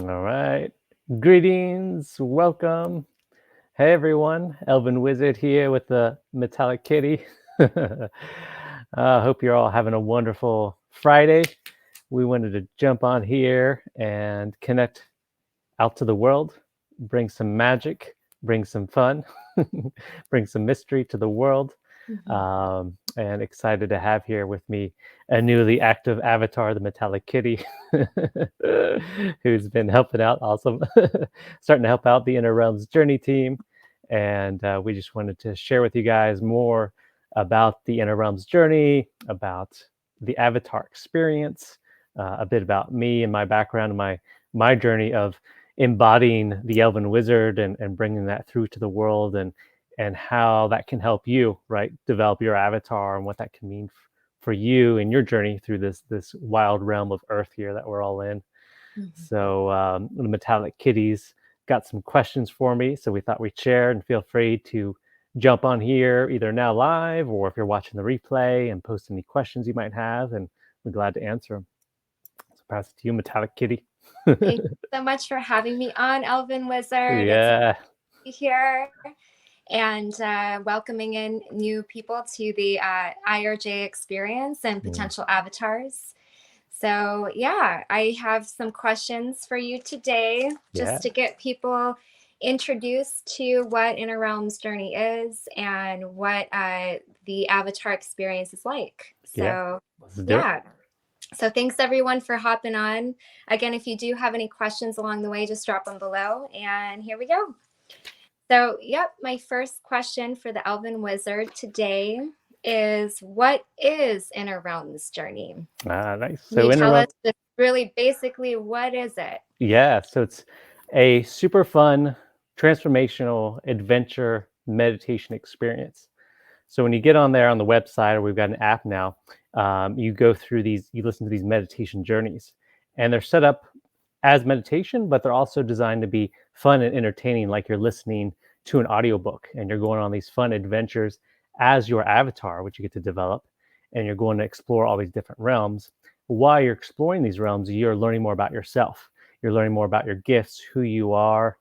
All right. Greetings. Welcome. Hey, everyone. Elven Wizard here with the Metallic Kitty. Hope you're all having a wonderful Friday. We wanted to jump on here and connect out to the world, bring some magic, bring some fun, bring some mystery to the world. And excited to have here with me a newly active avatar, the Metallic Kitty, who's been helping out, awesome, starting to help out the Inner Realms Journey team. And we just wanted to share with you guys more about the Inner Realms Journey, about the avatar experience, a bit about me and my background and my journey of embodying the Elven Wizard and bringing that through to the world and how that can help you, right, develop your avatar and what that can mean for you in your journey through this wild realm of Earth here that we're all in. So the Metallic Kitties got some questions for me, so we thought we'd share, and feel free to jump on here either now live or if you're watching the replay and post any questions you might have, and we're glad to answer them. So pass it to you, Metallic Kitty. Thank you so much for having me on, Elven Wizard. It's Yeah. to be here and welcoming in new people to the IRJ experience and potential avatars. So, yeah, I have some questions for you today just to get people introduced to what Inner Realms Journey is and what the avatar experience is like. So, Let's do it. yeah. So thanks everyone for hopping on. Again, if you do have any questions along the way, just drop them below. And here we go. So, my first question for the Elven Wizard today is, what is Inner Realms Journey? Nice. Can you tell us just really basically what is it? Yeah, so it's a super fun, transformational adventure meditation experience. So when you get on there on the website, or we've got an app now, you go through these, you listen to these meditation journeys, and they're set up as meditation, but they're also designed to be fun and entertaining, like you're listening to an audiobook and you're going on these fun adventures as your avatar, which you get to develop, and you're going to explore all these different realms. While you're exploring these realms, you're learning more about yourself. You're learning more about your gifts, who you are,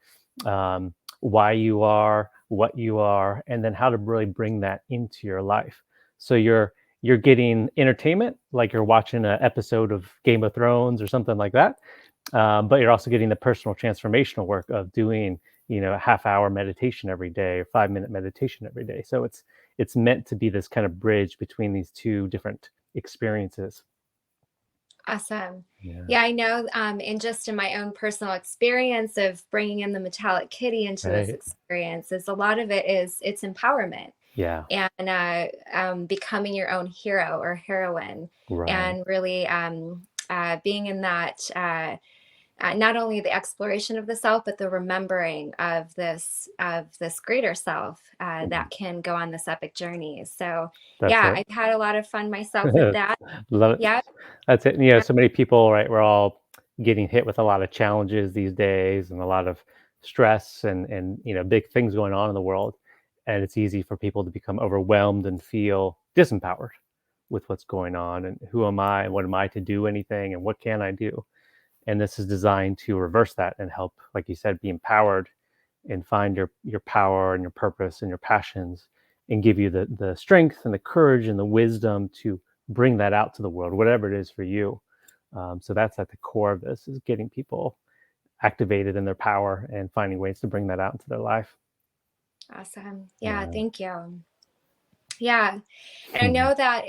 why you are, what you are, and then how to really bring that into your life. So you're getting entertainment, like you're watching an episode of Game of Thrones or something like that, but you're also getting the personal transformational work of doing, a half-hour meditation every day or 5-minute meditation every day. So it's meant to be this kind of bridge between these two different experiences. Awesome. Yeah, I know in my own personal experience of bringing in the Metallic Kitty into this experience, is a lot of it is it's empowerment. Yeah. And becoming your own hero or heroine, and really being in that not only the exploration of the self, but the remembering of this greater self that can go on this epic journey. So I've had a lot of fun myself with that. Love it. Yeah, That's it. So many people, right? We're all getting hit with a lot of challenges these days and a lot of stress and big things going on in the world. And it's easy for people to become overwhelmed and feel disempowered with what's going on and who am I and what am I to do anything and what can I do? And this is designed to reverse that and help, like you said, be empowered and find your power and your purpose and your passions, and give you the strength and the courage and the wisdom to bring that out to the world, whatever it is for you. So that's at the core of this, is getting people activated in their power and finding ways to bring that out into their life. Awesome. Yeah, thank you. Yeah, and I know that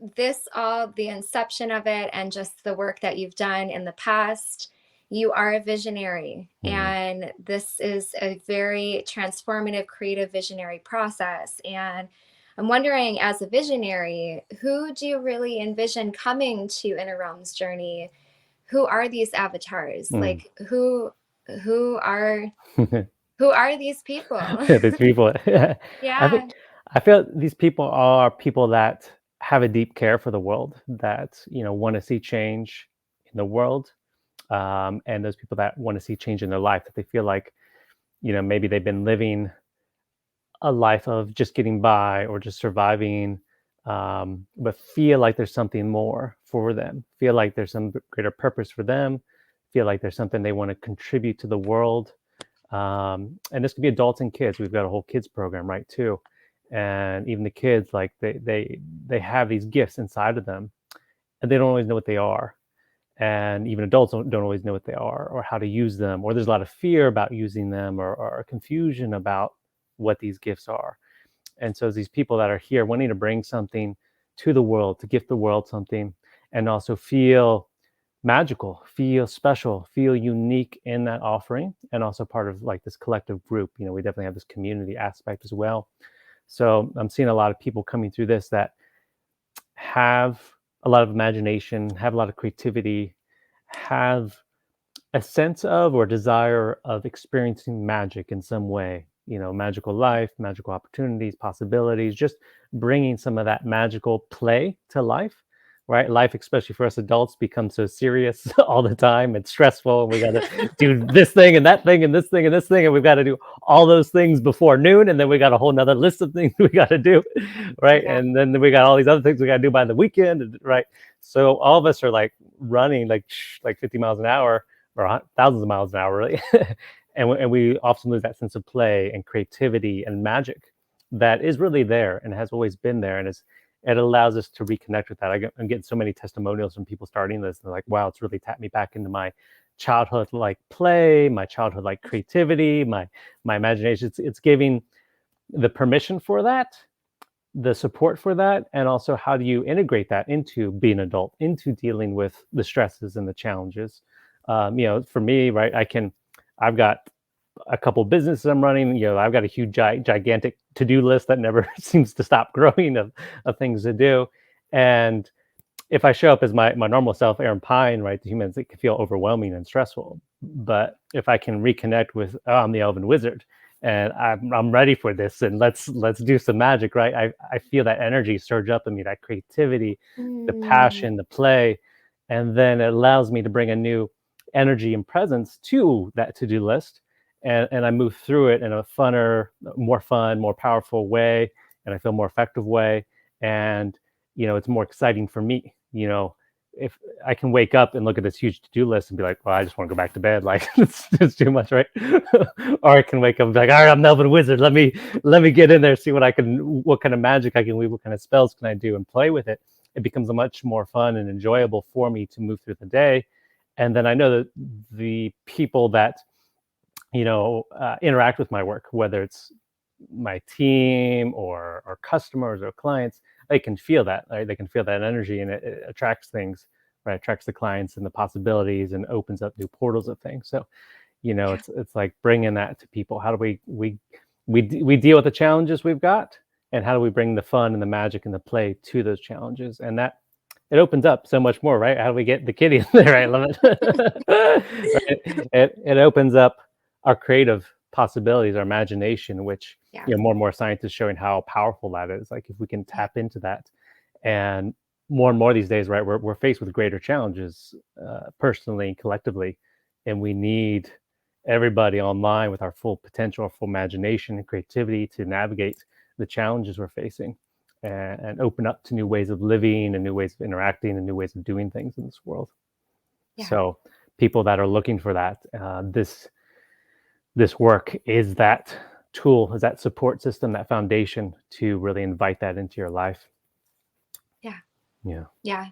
the inception of it and just the work that you've done in the past, you are a visionary, and this is a very transformative, creative, visionary process. And I'm wondering, as a visionary, who do you really envision coming to Inner Realms Journey? Who are these avatars? Like who are these people? These people. Yeah. I feel these people are people that have a deep care for the world, that want to see change in the world, and those people that want to see change in their life, that they feel like maybe they've been living a life of just getting by or just surviving, but feel like there's something more for them, feel like there's some greater purpose for them, feel like there's something they want to contribute to the world. And this could be adults and kids. We've got a whole kids program, right, too. And even the kids, like they have these gifts inside of them, and they don't always know what they are. And even adults don't always know what they are or how to use them, or there's a lot of fear about using them, or confusion about what these gifts are. And so these people that are here wanting to bring something to the world, to gift the world something, and also feel magical, feel special, feel unique in that offering, and also part of like this collective group. We definitely have this community aspect as well. So I'm seeing a lot of people coming through this that have a lot of imagination, have a lot of creativity, have a sense of or desire of experiencing magic in some way, magical life, magical opportunities, possibilities, just bringing some of that magical play to life, right? Life, especially for us adults, becomes so serious all the time. It's stressful, and we got to do this thing and that thing and this thing and this thing, and we've got to do all those things before noon, and then we got a whole nother list of things we got to do, right? Yeah. And then we got all these other things we got to do by the weekend, right? So all of us are like running like 50 miles an hour, or thousands of miles an hour, really. And we often lose that sense of play and creativity and magic that is really there and has always been there. And it allows us to reconnect with that. I'm getting so many testimonials from people starting this. And they're like, wow, it's really tapped me back into my childhood like play, my childhood like creativity, my imagination. It's giving the permission for that, the support for that, and also how do you integrate that into being an adult, into dealing with the stresses and the challenges. For me, right, I've got a couple businesses I'm running. I've got a huge gigantic to-do list that never seems to stop growing of things to do. And if I show up as my normal self, Aaron Pine, right, the humans, it can feel overwhelming and stressful. But if I can reconnect with, oh, I'm the Elven Wizard, and I'm ready for this, and let's do some magic, right? I feel that energy surge up in me, that creativity, the Mm, passion, the play, and then it allows me to bring a new energy and presence to that to-do list, and I move through it in a funner, more fun, more powerful way, and I feel more effective way, and it's more exciting for me. If I can wake up and look at this huge to-do list and be like, well, I just want to go back to bed. Like it's too much, right? Or I can wake up and be like, all right, I'm Elven Wizard. Let me get in there, see what kind of magic I can weave, what kind of spells can I do, and play with it. It becomes a much more fun and enjoyable for me to move through the day. And then I know that the people that interact with my work, whether it's my team or customers or clients, they can feel that, right? They can feel that energy, and it attracts things, right? Attracts the clients and the possibilities, and opens up new portals of things. So yeah. it's like bringing that to people. How do we deal with the challenges we've got, and how do we bring the fun and the magic and the play to those challenges? And that it opens up so much more, right? How do we get the kitty in there? I love it. Right? It opens up our creative possibilities, our imagination, which Yeah. more and more scientists showing how powerful that is. Like if we can Yeah. tap into that, and more these days, right? We're faced with greater challenges, personally and collectively, and we need everybody online with our full potential, our full imagination and creativity to navigate the challenges we're facing, and open up to new ways of living and new ways of interacting and new ways of doing things in this world. Yeah. So people that are looking for that, this work is that tool, is that support system, that foundation to really invite that into your life. Yeah. Yeah. Yeah.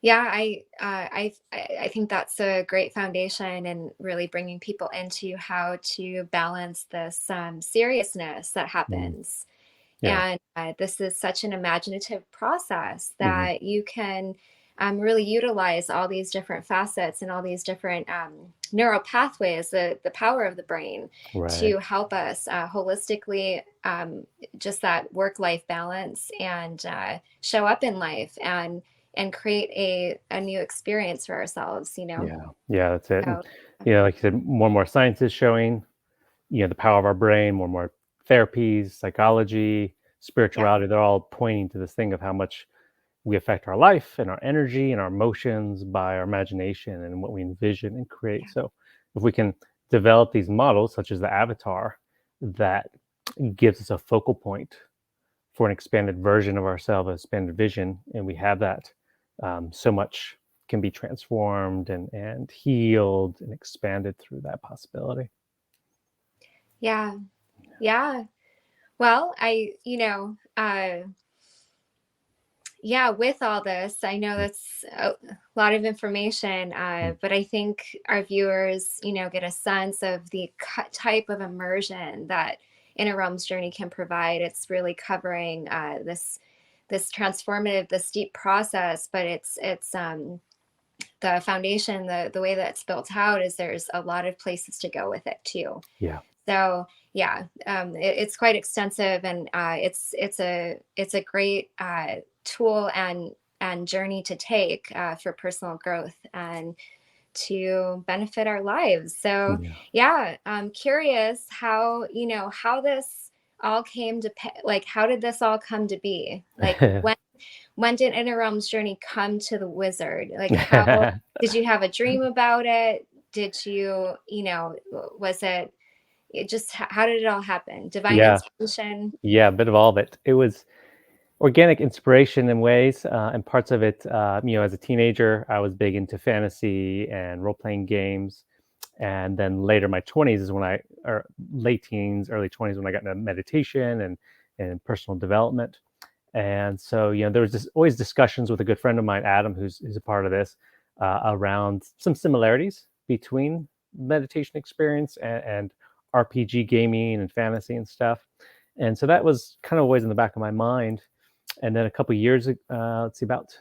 Yeah, I think that's a great foundation, and really bringing people into how to balance this seriousness that Mhm. happens. Yeah. And this is such an imaginative process Hmm. that you can really utilize all these different facets and all these different neural pathways, the power of the brain, Right. to help us holistically, just that work-life balance, and show up in life, and create a new experience for ourselves, Yeah. Yeah. That's it. And So, like you said, more and more science is showing the power of our brain, more therapies, psychology, yeah, spirituality. They're all pointing to this thing of how much we affect our life and our energy and our emotions by our imagination and what we envision and create. yeah, So if we can develop these models, such as the avatar, that gives us a focal point for an expanded version of ourselves, a expanded vision, and we have that, so much can be transformed and healed and expanded through that possibility. Yeah. Yeah. Well, yeah, with all this, I know that's a lot of information, but I think our viewers, get a sense of the type of immersion that Inner Realms Journey can provide. It's really covering this transformative, this deep process, but it's the foundation, the way that it's built out is there's a lot of places to go with it too. Yeah. So yeah, it's quite extensive, and it's a great tool and journey to take for personal growth and to benefit our lives. So yeah, I'm curious how how this all came to like how did this all come to be? Like when did Inner Realms Journey come to the wizard? Like how did you have a dream about it? Did you was it just how did it all happen? Divine Yeah. inspiration? Yeah, a bit of all of it. It was organic inspiration in ways, and parts of it, as a teenager, I was big into fantasy and role-playing games. And then later, my 20s is when or late teens, early 20s, when I got into meditation and personal development. And so, there was always discussions with a good friend of mine, Adam, who's a part of this, around some similarities between meditation experience and RPG gaming and fantasy and stuff. And so that was kind of always in the back of my mind. And then a couple of years, let's see, about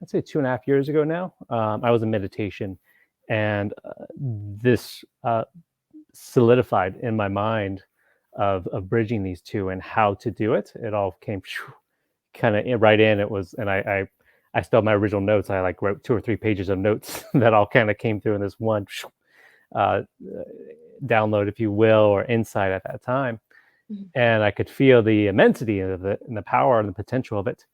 I'd say 2.5 years ago now, I was in meditation, and this solidified in my mind of bridging these two and how to do it. It all came kind of right in. It was, and I still have my original notes. I like wrote 2 or 3 pages of notes that all kind of came through in this one uh, download, if you will, or insight at that time. And I could feel the immensity of it and the power and the potential of it.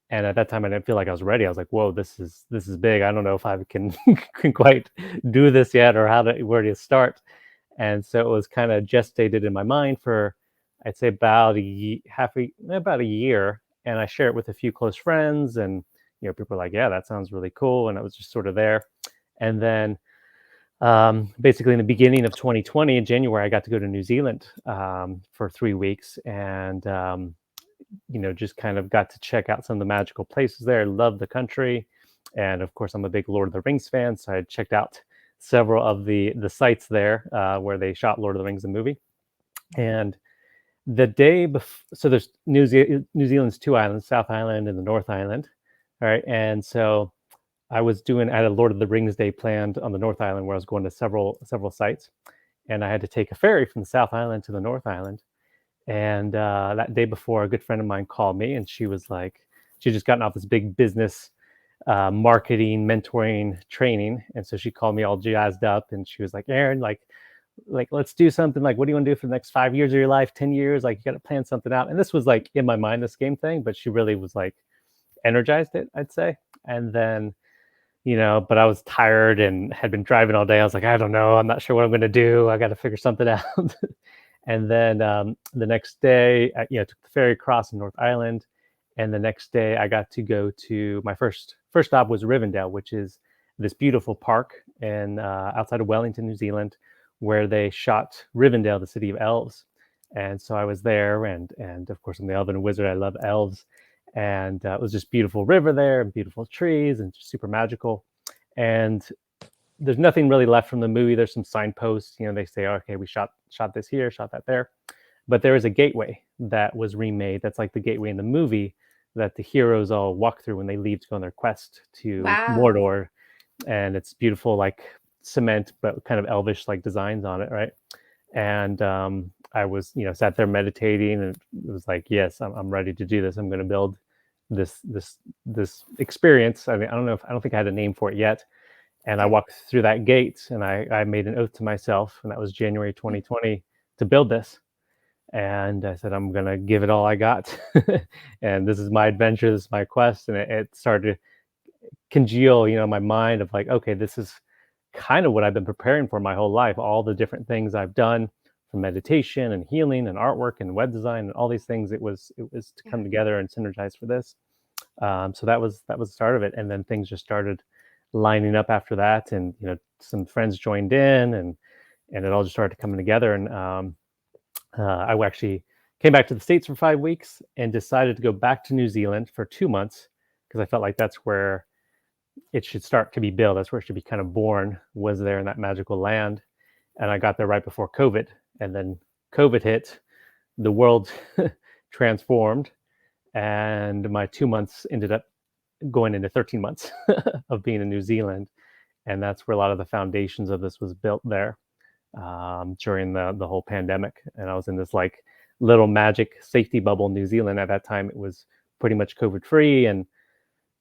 And at that time, I didn't feel like I was ready. I was like, "Whoa, this is big. I don't know if I can can quite do this yet, or where to start." And so it was kind of gestated in my mind for, I'd say, about about a year. And I share it with a few close friends, and people are like, "Yeah, that sounds really cool." And it was just sort of there. And then, basically, in the beginning of 2020, in January, I got to go to New Zealand for 3 weeks, and just kind of got to check out some of the magical places there. Loved the country, and of course, I'm a big Lord of the Rings fan, so I checked out several of the sites there where they shot Lord of the Rings, the movie. And the day before, so there's New Zealand's 2 islands, South Island and the North Island. All right, and so I had a Lord of the Rings day planned on the North Island, where I was going to several sites, and I had to take a ferry from the South Island to the North Island. And that day before, a good friend of mine called me, and she was like, she just gotten off this big business marketing, mentoring training, and so she called me all jazzed up, and she was like, "Aaron, like let's do something. Like, what do you want to do for the next 5 years of your life, 10 years? Like, you got to plan something out." And this was like in my mind, this game thing, but she really was like energized it, I'd say. And then, but I was tired and had been driving all day. I was like, I don't know, I'm not sure what I'm going to do. I got to figure something out. And then the next day, I took the ferry across in North Island, and the next day I got to go to my first stop was Rivendell, which is this beautiful park in outside of Wellington, New Zealand, where they shot Rivendell, the city of elves. And so I was there, and of course I'm the Elven Wizard. I love elves, and it was just beautiful river there and beautiful trees and just super magical. And there's nothing really left from the movie. There's some signposts. They say, okay, we shot this here, shot that there. But there is a gateway that was remade. That's like the gateway in the movie that the heroes all walk through when they leave to go on their quest to Wow. Mordor. And it's beautiful, like cement, but kind of elvish like designs on it, right? And I was, sat there meditating, and it was like, yes, I'm ready to do this. I'm going to build this experience. I mean, I don't think I had a name for it yet. And I walked through that gate, and I made an oath to myself, and that was January 2020, to build this. And I said, I'm going to give it all I got. And this is my adventure. This is my quest. And it started to congeal, my mind of like, okay, this is kind of what I've been preparing for my whole life. All the different things I've done, from meditation and healing and artwork and web design and all these things. It was to come together and synergize for this. So that was the start of it. And then things just started lining up after that, and some friends joined in, and it all just started coming together. And I actually came back to the States for 5 weeks and decided to go back to New Zealand for 2 months because I felt like that's where it should start to be built. That's where it should be kind of born, was there in that magical land. And I got there right before COVID. And then COVID hit, the world transformed, and my 2 months ended up going into 13 months of being in New Zealand. And that's where a lot of the foundations of this was built there during the whole pandemic. And I was in this like little magic safety bubble in New Zealand. At that time, it was pretty much COVID free, and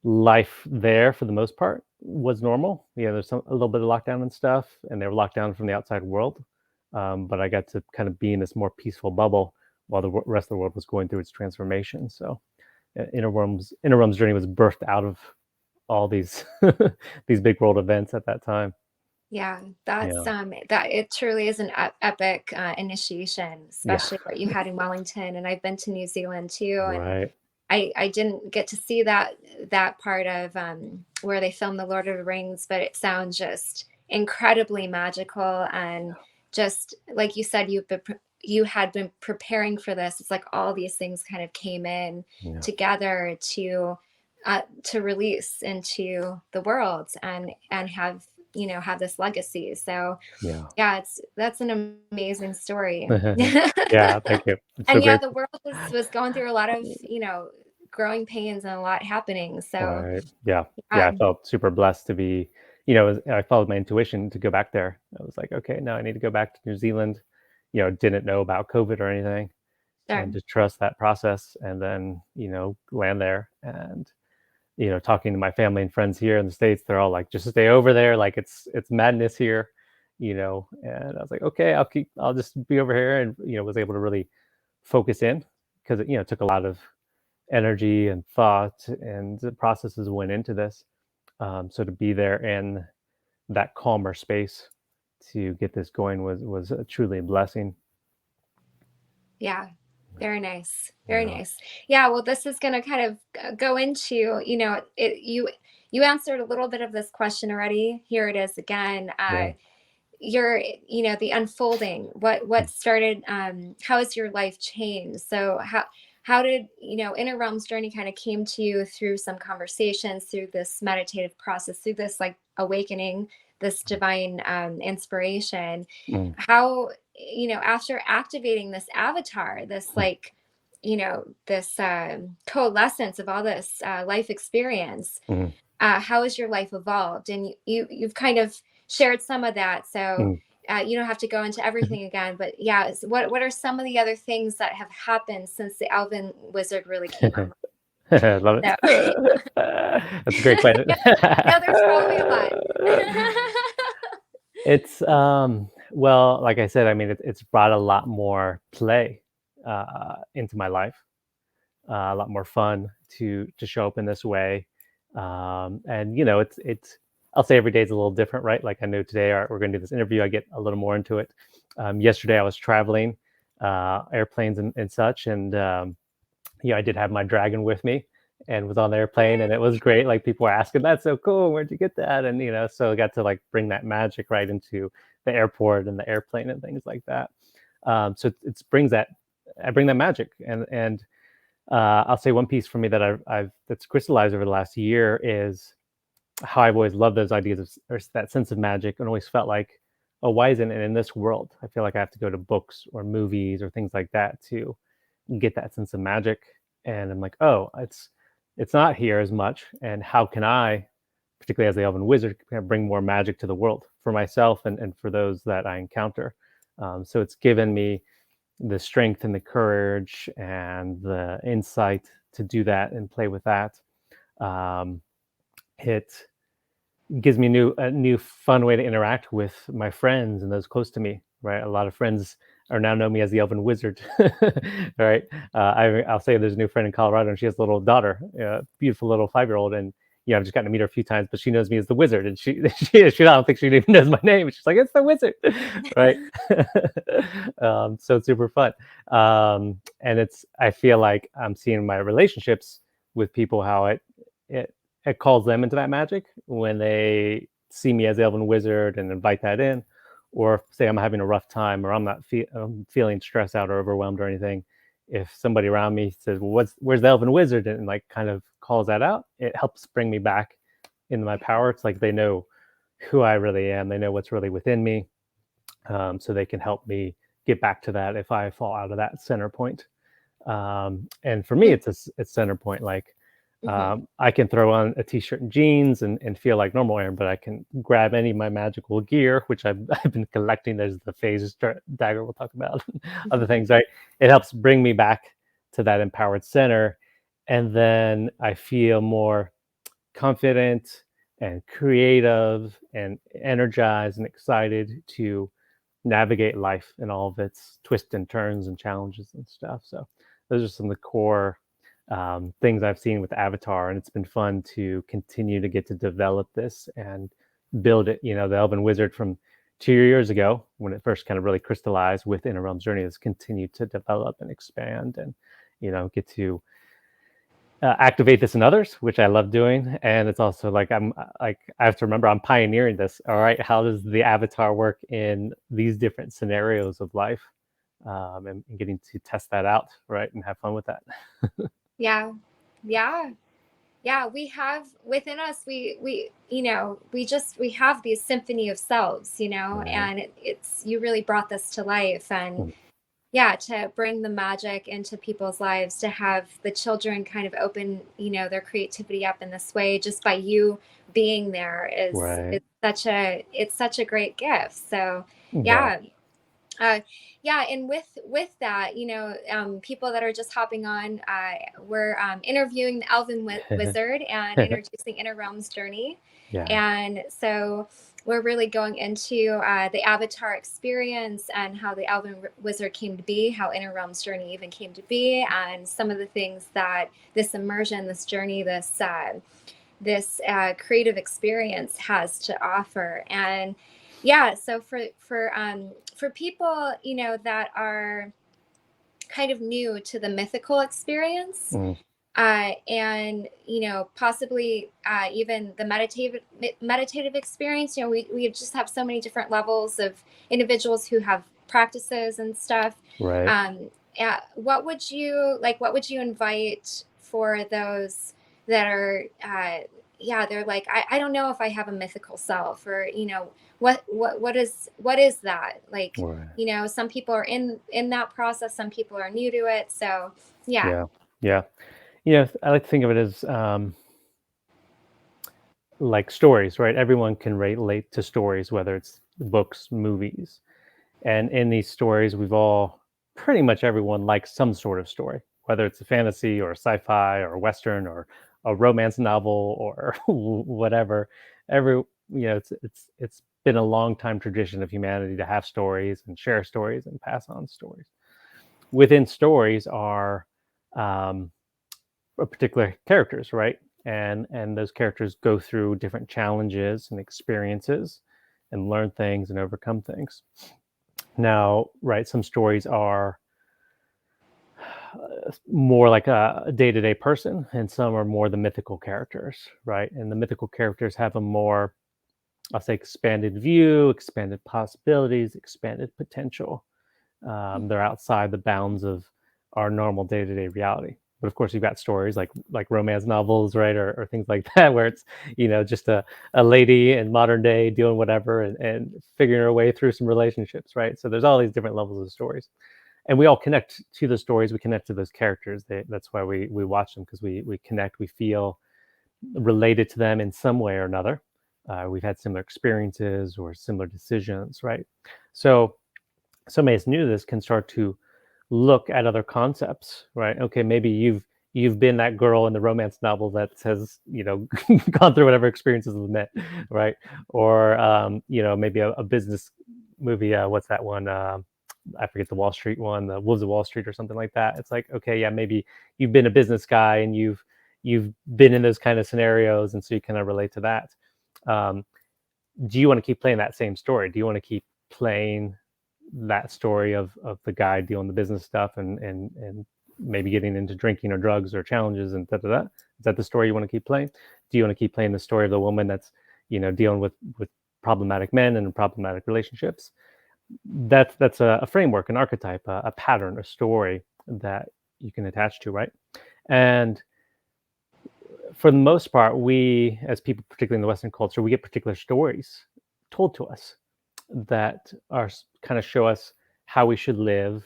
life there for the most part was normal. There's a little bit of lockdown and stuff, and they were locked down from the outside world. But I got to kind of be in this more peaceful bubble while the rest of the world was going through its transformation. So Inner Realms journey was birthed out of all these these big world events at that time. Yeah, that's that it truly is an epic initiation, Yeah. especially what you had in Wellington. And I've been to New Zealand too, and Right. I didn't get to see that part of where they filmed the Lord of the Rings, but it sounds just incredibly magical. And just like you said, you had been preparing for this. It's like all these things kind of came in together to release into the world and have have this legacy. So yeah, that's an amazing story. Yeah, thank you. I'm so And yeah, grateful. the world was going through a lot of growing pains and a lot happening. So Right. Yeah. I felt super blessed to be, I followed my intuition to go back there. I was like, okay, now I need to go back to New Zealand. Didn't know about COVID or anything, and sure. just trust that process, and then, land there. And, talking to my family and friends here in the States, they're all like, just stay over there. Like it's madness here, and I was like, okay, I'll just be over here. And, was able to really focus in because it took a lot of energy and thought and the processes went into this. So to be there in that calmer space to get this going was truly a blessing. Yeah. Very nice. Very nice. Yeah. Well, this is going to kind of go into, you answered a little bit of this question already. Here it is again. Your, the unfolding, what started, how has your life changed? So how did, Inner Realms journey kind of came to you through some conversations, through this meditative process, through this like awakening, this divine inspiration. How, after activating this avatar, this like, this coalescence of all this life experience, how has your life evolved? And you've kind of shared some of that, so you don't have to go into everything again. But yeah, what are some of the other things that have happened since the Elven Wizard really came on? I love it. So, That's a great question. yeah, there's probably a lot. It's well, like I said, I mean, it's brought a lot more play into my life, a lot more fun to show up in this way. And it's I'll say every day is a little different, right? Like I know today we're going to do this interview. I get a little more into it. Yesterday I was traveling, airplanes and such, and I did have my dragon with me and was on the airplane, and it was great. Like people were asking, "That's so cool. Where'd you get that?" And so I got to like bring that magic right into the airport and the airplane and things like that. So it brings that I bring that magic, and I'll say one piece for me that I've that's crystallized over the last year is how I've always loved those ideas of or that sense of magic, and always felt like, oh, why isn't it in this world? I feel like I have to go to books or movies or things like that to get that sense of magic. And I'm like, oh, it's not here as much. And how can I, particularly as the Elven Wizard, kind of bring more magic to the world for myself and for those that I encounter? So it's given me the strength and the courage and the insight to do that and play with that. It gives me a new fun way to interact with my friends and those close to me. Right, a lot of friends are now know me as the Elven Wizard. Right, I'll say there's a new friend in Colorado, and she has a little daughter, beautiful little 5-year-old, and I've just gotten to meet her a few times, but she knows me as the Wizard, and she I don't think she even knows my name. She's like, it's the Wizard, right? So it's super fun, and I feel like I'm seeing my relationships with people how it it calls them into that magic when they see me as Elven Wizard and invite that in, or say I'm having a rough time or I'm not feeling stressed out or overwhelmed or anything. If somebody around me says, "Well, where's the Elven Wizard?" and like kind of calls that out, it helps bring me back into my power. It's like they know who I really am. They know what's really within me, so they can help me get back to that if I fall out of that center point. And for me, Mm, it's a center point. Like mhm. I can throw on a t-shirt and jeans and feel like normal Aaron, but I can grab any of my magical gear, which I've been collecting. There's the phase dagger we'll talk about, other things, right? It helps bring me back to that empowered center. And then I feel more confident and creative and energized and excited to navigate life and all of its twists and turns and challenges and stuff. So those are some of the core things I've seen with Avatar, and it's been fun to continue to get to develop this and build it. You know, the Elven Wizard from 2 years ago, when it first kind of really crystallized with Inner Realms Journey, has continued to develop and expand, and get to activate this in others, which I love doing. And it's also like I have to remember I'm pioneering this. All right, how does the avatar work in these different scenarios of life, and getting to test that out, right, and have fun with that. Yeah. Yeah. Yeah, we have within us, we have these symphony of selves, Right. and it's you really brought this to life. And yeah, to bring the magic into people's lives, to have the children kind of open, their creativity up in this way, just by you being there, is Right. it's such a great gift. So Yeah. yeah. Yeah, and with that, people that are just hopping on, we're interviewing the Elven Wizard and introducing Inner Realms Journey, Yeah. and so we're really going into the Avatar experience and how the Elven Wizard came to be, how Inner Realms Journey even came to be, and some of the things that this immersion, this journey, this creative experience has to offer. And yeah, so for people that are kind of new to the mythical experience, Mm, and possibly even the meditative experience, we just have so many different levels of individuals who have practices and stuff. right. um yeah, what would you invite for those that are yeah, they're like, I don't know if I have a mythical self, or what is that like. Right. Some people are in that process, some people are new to it, so yeah. Yeah. Yeah. I like to think of it as like stories, right? Everyone can relate to stories, whether it's books, movies. And in these stories, we've all pretty much everyone likes some sort of story, whether it's a fantasy or a sci-fi or a western or a romance novel or whatever. Every it's been a long time tradition of humanity to have stories and share stories and pass on stories. Within stories are um, particular characters, right? And those characters go through different challenges and experiences and learn things and overcome things. Now, right, some stories are more like a day-to-day person, and some are more the mythical characters, right? And the mythical characters have a more, I'll say, expanded view, expanded possibilities, expanded potential. They're outside the bounds of our normal day-to-day reality. But of course, you've got stories like romance novels, right, or things like that, where it's just a lady in modern day doing whatever and figuring her way through some relationships, right? So there's all these different levels of stories, and we all connect to the stories. We connect to those characters. That's why we watch them, because we connect. We feel related to them in some way or another. We've had similar experiences or similar decisions, right? So somebody that's new to this can start to look at other concepts, right? Okay, maybe you've been that girl in the romance novel that has gone through whatever experiences with men, right? Or maybe a business movie. What's that one? I forget the Wall Street one, the Wolves of Wall Street or something like that. It's like, okay, yeah, maybe you've been a business guy and you've been in those kind of scenarios, and so you kind of relate to that. Um, do you want to keep playing that same story? Do you want to keep playing that story of the guy doing the business stuff and maybe getting into drinking or drugs or challenges and da da da. Is that the story you want to keep playing? Do you want to keep playing the story of the woman that's, dealing with problematic men and problematic relationships? That's a framework, an archetype, a pattern, a story that you can attach to, right? And for the most part, we as people, particularly in the Western culture, we get particular stories told to us that are kind of show us how we should live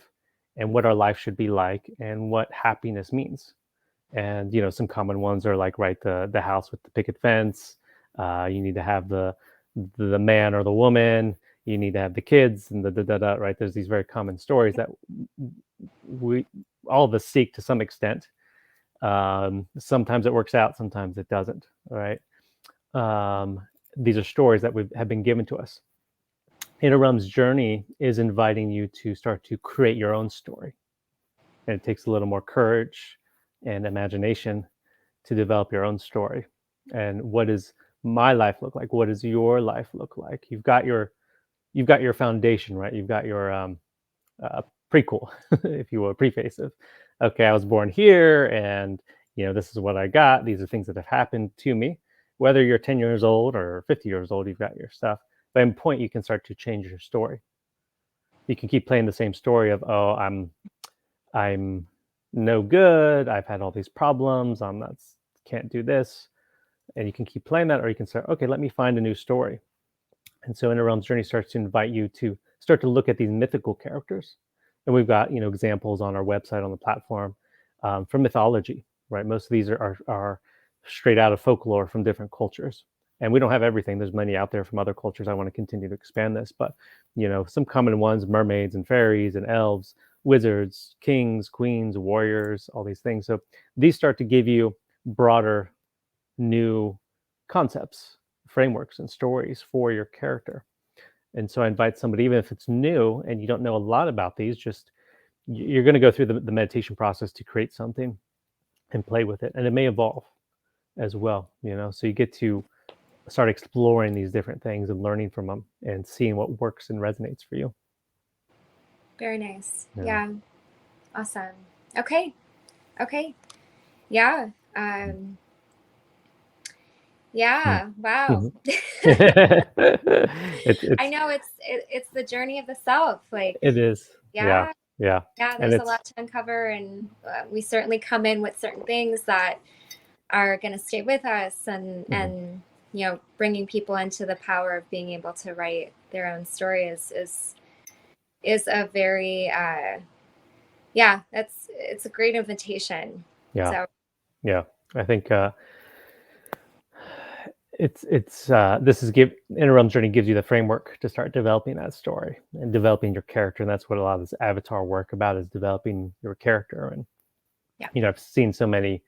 and what our life should be like and what happiness means. And some common ones are like, right, the house with the picket fence. You need to have the man or the woman. You need to have the kids and the right. There's these very common stories that we all of us seek to some extent. Sometimes it works out, sometimes it doesn't. Right. These are stories that have been given to us. Inner Realms journey is inviting you to start to create your own story. And it takes a little more courage and imagination to develop your own story. And what does my life look like? What does your life look like? You've got your foundation, right? You've got your prequel, if you will, preface of, okay, I was born here, and this is what I got. These are things that have happened to me. Whether you're 10 years old or 50 years old, you've got your stuff. But at a point, you can start to change your story. You can keep playing the same story of, oh, I'm no good. I've had all these problems. I'm not, can't do this. And you can keep playing that, or you can say, okay, let me find a new story. And so Inner Realms Journey starts to invite you to start to look at these mythical characters. And we've got, examples on our website, on the platform, from mythology, right? Most of these are straight out of folklore from different cultures. And we don't have everything. There's many out there from other cultures. I want to continue to expand this, but some common ones: mermaids and fairies and elves, wizards, kings, queens, warriors, all these things. So these start to give you broader, new concepts, frameworks, and stories for your character. And so I invite somebody, even if it's new and you don't know a lot about these, just you're going to go through the meditation process to create something and play with it. And it may evolve as well, so you get to start exploring these different things and learning from them and seeing what works and resonates for you. Very nice. Yeah. Awesome. Okay. Yeah. Yeah. Wow. I know it's the journey of the self. Like, it is. Yeah. Yeah. There's a lot to uncover, and we certainly come in with certain things that are going to stay with us, and bringing people into the power of being able to write their own story is a very it's a great invitation. Yeah. I think Inner Realms Journey gives you the framework to start developing that story and developing your character. And that's what a lot of this avatar work about, is developing your character. And I've seen so many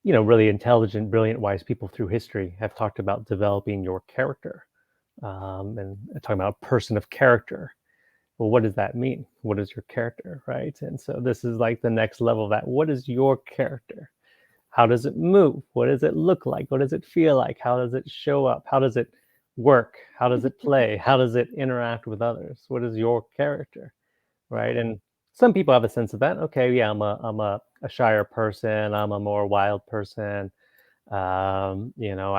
really intelligent, brilliant, wise people through history have talked about developing your character, and talking about a person of character. Well, what does that mean? What is your character, right? And so this is like the next level of that. What is your character? How does it move? What does it look like? What does it feel like? How does it show up? How does it work? How does it play? How does it interact with others? What is your character, right? And some people have a sense of that. Okay, yeah, I'm a shyer person. I'm a more wild person. I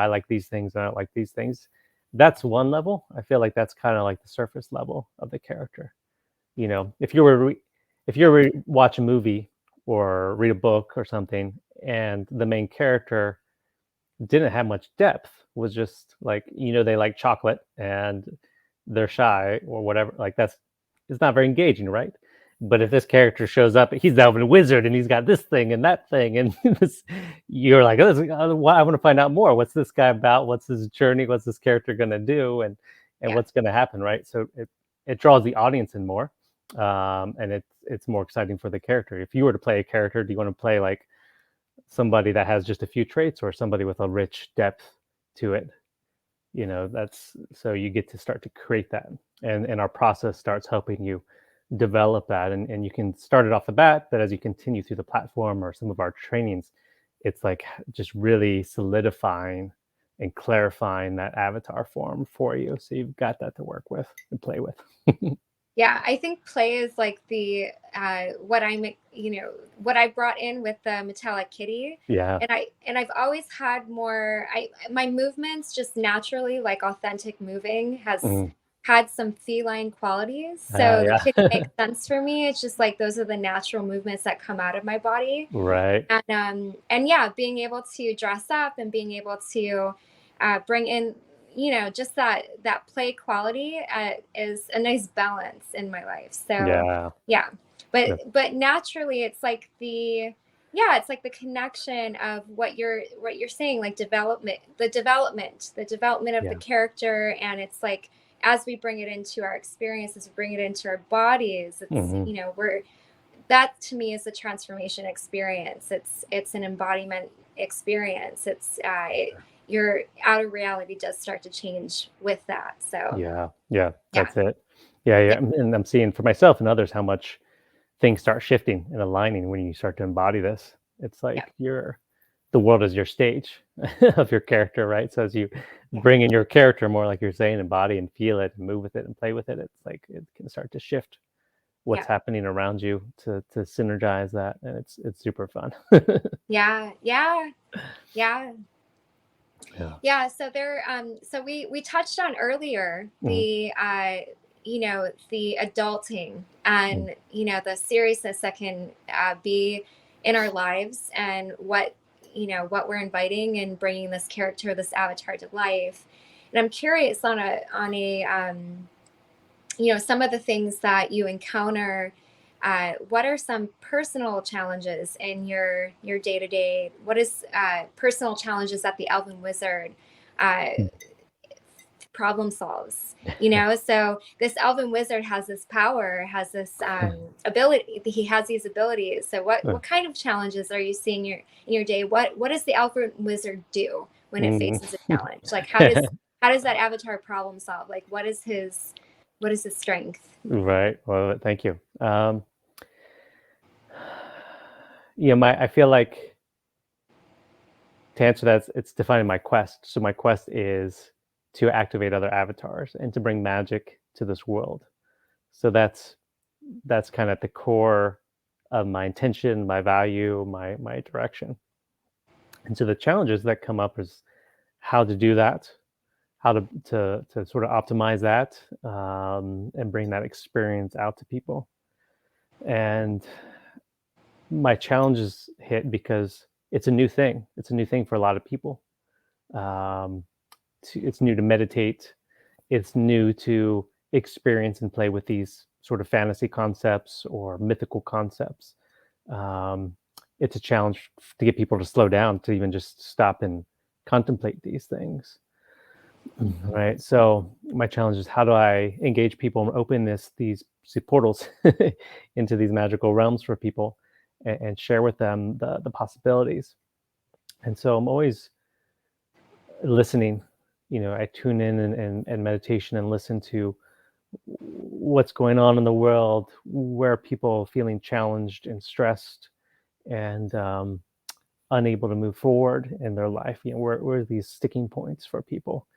like these things. I don't like these things. That's one level. I feel like that's kind of like the surface level of the character. If you were watch a movie or read a book or something, and the main character didn't have much depth, was just like, they like chocolate and they're shy or whatever, like it's not very engaging, right? But if this character shows up, he's the Elven Wizard and he's got this thing and that thing, and you're like, oh, I want to find out more. What's this guy about? What's his journey? What's this character going to do? And what's going to happen, right? So it draws the audience in more, and it's more exciting for the character. If you were to play a character, do you want to play like somebody that has just a few traits, or somebody with a rich depth to it? That's, so you get to start to create that, and our process starts helping you develop that, and you can start it off the bat, but as you continue through the platform or some of our trainings, it's like just really solidifying and clarifying that avatar form for you, so you've got that to work with and play with. Yeah, I think play is like the what I'm, what I brought in with the metallic kitty. Yeah. And I've always had more, my movements just naturally, like authentic moving, has Mhm. had some feline qualities. So the Yeah. kitty makes sense for me. It's just like those are the natural movements that come out of my body. Right. And yeah, being able to dress up and being able to bring in, just that play quality is a nice balance in my life. So Yeah. yeah, but That- naturally it's like the connection of what you're saying, like the development of the Yeah. character. And it's like, as we bring it into our experiences, bring it into our bodies, it's, Mhm. we're that to me is a transformation experience. It's an embodiment experience. Your outer reality does start to change with that. So Yeah. Yeah. yeah, That's it. Yeah. yeah, Yeah. And I'm seeing for myself and others how much things start shifting and aligning when you start to embody this. It's yeah, like the world is your stage of your character, right? So as you yeah, bring in your character more, like you're saying, embody and feel it and move with it and play with it, it's like it can start to shift what's yeah, happening around you to synergize that, and it's super fun. yeah, yeah, yeah. Yeah. Yeah, so we touched on earlier Mhm. the adulting, Mm. and the seriousness that can be in our lives, and what we're inviting and bringing this character, this avatar, to life. And I'm curious on some of the things that you encounter. What are some personal challenges in your day to day? What is personal challenges that the Elven Wizard uh, Mm. problem solves? So this Elven Wizard has this power, has this ability. He has these abilities. So what kind of challenges are you seeing in your day? What does the Elven Wizard do when it Mm. faces a challenge? Like how does that avatar problem solve? Like what is his strength? Right. Well, thank you. I feel like to answer that, it's defining my quest. So my quest is to activate other avatars and to bring magic to this world. So that's kind of at the core of my intention, my value, my direction. And so the challenges that come up is how to do that, how to sort of optimize that, and bring that experience out to people. And my challenges hit because it's a new thing. It's a new thing for a lot of people. Um, it's new to meditate. It's new to experience and play with these sort of fantasy concepts or mythical concepts. Um, it's a challenge to get people to slow down, to even just stop and contemplate these things. Right. So my challenge is, how do I engage people and open these portals into these magical realms for people, and share with them the possibilities. And so I'm always listening. I tune in and meditation and listen to what's going on in the world, where people are feeling challenged and stressed and unable to move forward in their life. Where are these sticking points for people?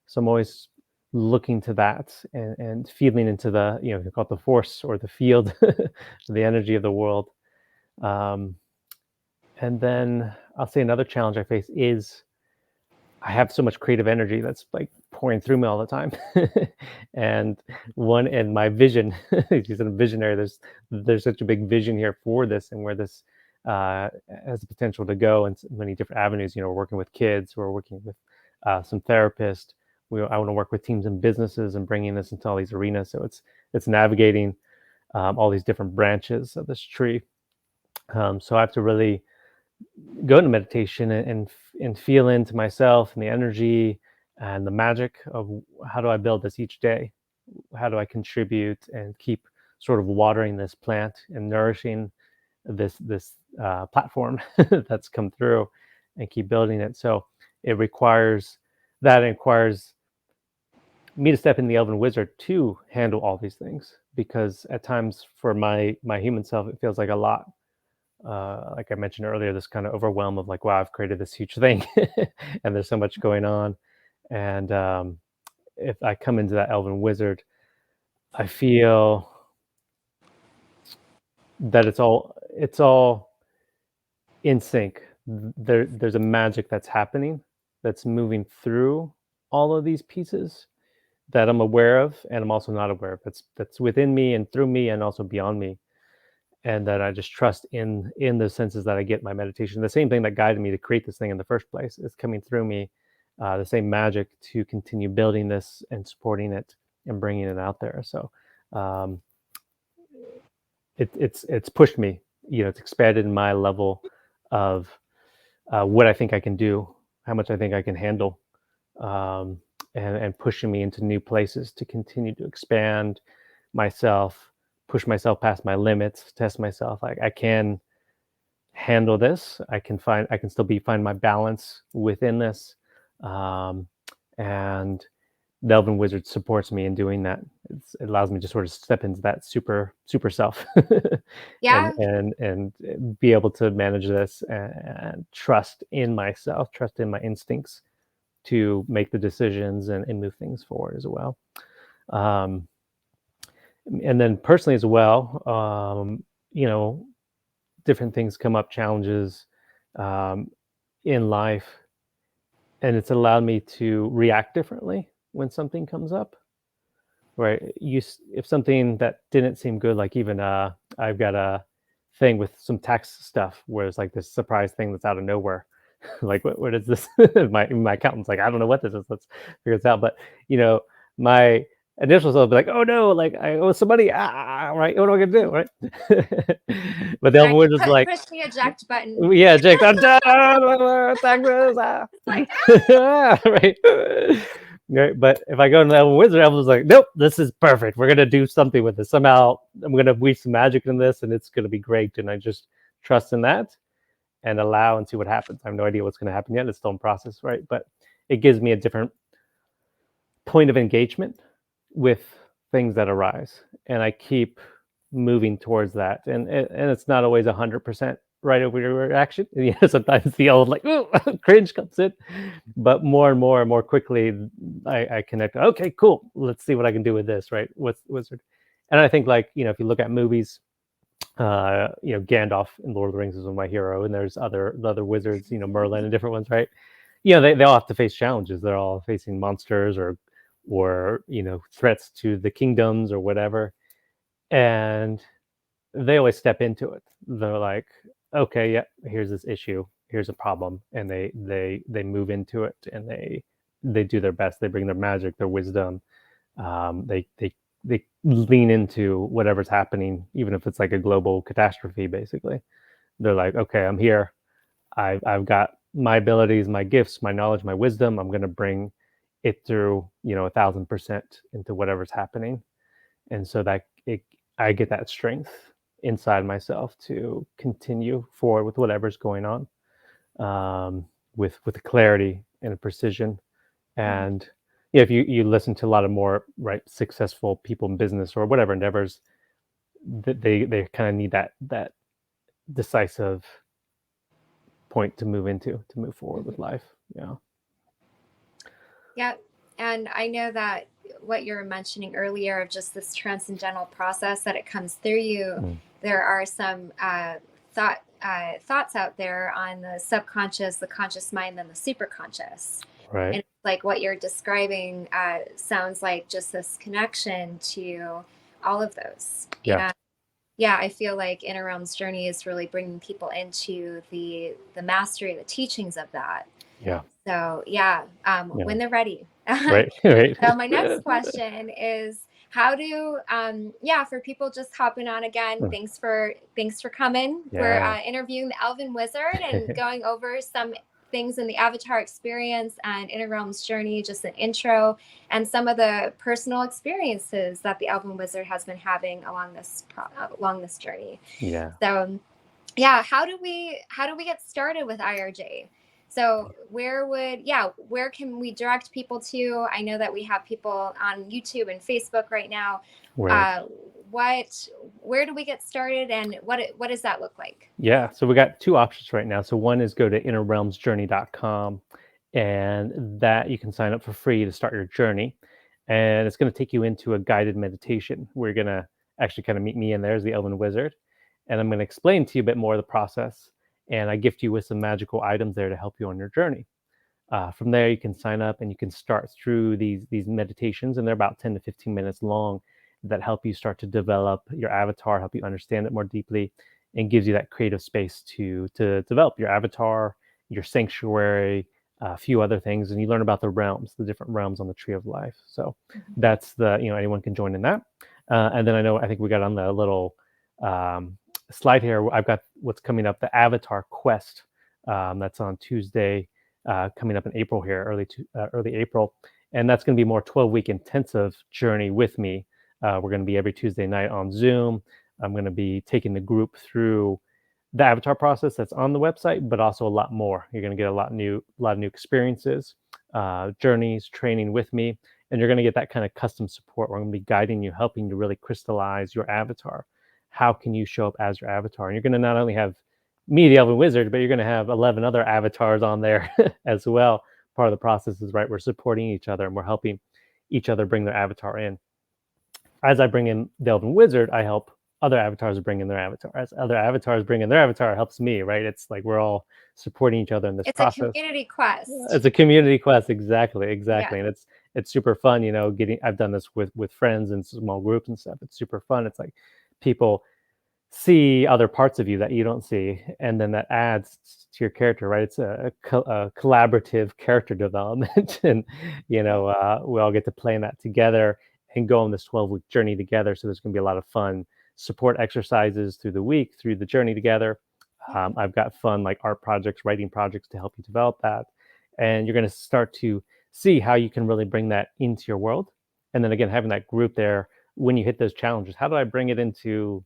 So I'm always looking to that, and feeling into you call it the force or the field, the energy of the world. Um, and then I'll say another challenge I face is I have so much creative energy that's like pouring through me all the time. And my vision, he's a visionary. There's such a big vision here for this, and where this has the potential to go in many different avenues. We're working with kids, we're working with some therapists. I want to work with teams and businesses and bringing this into all these arenas. So it's navigating all these different branches of this tree. So I have to really go into meditation and feel into myself and the energy and the magic of how do I build this each day? How do I contribute and keep sort of watering this plant and nourishing this platform that's come through, and keep building it? So it requires it requires me to step in the Elven Wizard to handle all these things, because at times for my human self it feels like a lot, like I mentioned earlier, this kind of overwhelm of like, wow, I've created this huge thing, and there's so much going on. And if I come into that Elven Wizard, I feel that it's all in sync. There's a magic that's happening, that's moving through all of these pieces that I'm aware of, and I'm also not aware of. That's within me and through me, and also beyond me, and that I just trust in the senses that I get my meditation. The same thing that guided me to create this thing in the first place is coming through me. The same magic to continue building this and supporting it and bringing it out there. So um, it's pushed me. It's expanded my level of what I think I can do, how much I think I can handle, um, and pushing me into new places to continue to expand myself, push myself past my limits, test myself. Like I can handle this. I can still find my balance within this, um, and the Elven Wizard supports me in doing that. It allows me to sort of step into that super self, and Yeah. be able to manage this and trust in myself, trust in my instincts to make the decisions and move things forward as well. Um, and then personally as well, you know, different things come up, challenges um, in life, and it's allowed me to react differently when something comes up. Right, if something that didn't seem good, like even I've got a thing with some tax stuff where it's like this surprise thing that's out of nowhere. Like what is this? My accountant's like, I don't know what this is. Let's figure this out. But you know, my initial thought will be like, oh no, like I owe somebody. Right. What am I gonna do? Right. But the other Right. one is like, Push the eject button. yeah, Jake, I'm done. Taxes. It's like, Right. Right. But if I go to the Elven Wizard, Elven's like, nope, this is perfect. We're gonna do something with this. Somehow I'm gonna weave some magic in this, and it's gonna be great. And I just trust in that and allow and see what happens. I have no idea what's gonna happen yet. It's still in process, right? But it gives me a different point of engagement with things that arise, and I keep moving towards that. And it's not always 100% right over your reaction. Sometimes the old like ooh, cringe comes in, but more and more and more quickly, I connect. Okay, cool. Let's see what I can do with this. Right? What's wizard? And I think like if you look at movies, Gandalf in Lord of the Rings is one of my hero, and there's other wizards, Merlin and different ones, right? They all have to face challenges. They're all facing monsters or threats to the kingdoms or whatever, and they always step into it. They're like, okay, yeah, here's this issue, here's a problem, and they move into it, and they do their best. They bring their magic, their wisdom. They lean into whatever's happening, even if it's like a global catastrophe. Basically, they're like, okay, I'm here. I've got my abilities, my gifts, my knowledge, my wisdom. I'm going to bring it through, 1,000% into whatever's happening, and so I get that strength inside myself to continue forward with whatever's going on, with clarity and precision. mhm. And if you listen to a lot of more right successful people in business or whatever endeavors, they kind of need that decisive point to move forward with Mhm. life. Yeah. Yeah. And I know that what you were mentioning earlier of just this transcendental process that it comes through you, Mm, there are some thoughts out there on the subconscious, the conscious mind, and the superconscious. right. And like what you're describing sounds like just this connection to all of those. Yeah. And yeah, I feel like Inner Realms Journey is really bringing people into the mastery, the teachings of that. Yeah. So yeah, Yeah. when they're ready. Right. Right. So my next question is how do yeah, for people just hopping on again, Mm, thanks for coming. We're yeah. interviewing the Elven Wizard and going over some things in the Avatar experience and Inner Realms Journey, just an intro and some of the personal experiences that the Elven Wizard has been having along this journey. Yeah. So yeah, how do we get started with IRJ? So where can we direct people to? I know that we have people on YouTube and Facebook right now. Right. uh what where do we get started, and what does that look like? Yeah, so we got two options right now. So one is go to innerrealmsjourney.com, and that you can sign up for free to start your journey. And it's going to take you into a guided meditation. We're going to actually kind of meet me in there as the Elven Wizard. and I'm going to explain to you a bit more of the process. And I gift you with some magical items there to help you on your journey. From there, you can sign up and you can start through these meditations, and they're about 10 to 15 minutes long that help you start to develop your avatar, help you understand it more deeply, and gives you that creative space to develop your avatar, your sanctuary, a few other things, and you learn about the realms, the different realms on the Tree of Life. So that's anyone can join in that. And then I think we got on the little um, slide here. I've got what's coming up, the Avatar Quest. That's on Tuesday, coming up in April here, early April, and that's going to be more 12-week intensive journey with me. We're going to be every Tuesday night on Zoom. I'm going to be taking the group through the avatar process that's on the website, but also a lot more. You're going to get a lot of new experiences, journeys, training with me, and you're going to get that kind of custom support. We're going to be guiding you, helping you really crystallize your avatar. How can you show up as your avatar? And you're going to not only have me, the Elven Wizard, but you're going to have 11 other avatars on there as well. Part of the process is, right, we're supporting each other and we're helping each other bring their avatar in. As I bring in the Elven Wizard, I help other avatars bring in their avatar. As other avatars bring in their avatar, it helps me, right? It's like we're all supporting each other in this process. It's a community quest. It's a community quest, exactly. Yeah. And it's super fun, I've done this with friends and small groups and stuff. It's super fun. It's like people see other parts of you that you don't see, and then that adds to your character, right? It's a collaborative character development, and we all get to play in that together and go on this 12-week journey together. So there's going to be a lot of fun support exercises through the week, through the journey together. I've got fun like art projects, writing projects to help you develop that, and you're going to start to see how you can really bring that into your world. And then again, having that group there when you hit those challenges, how do I bring it into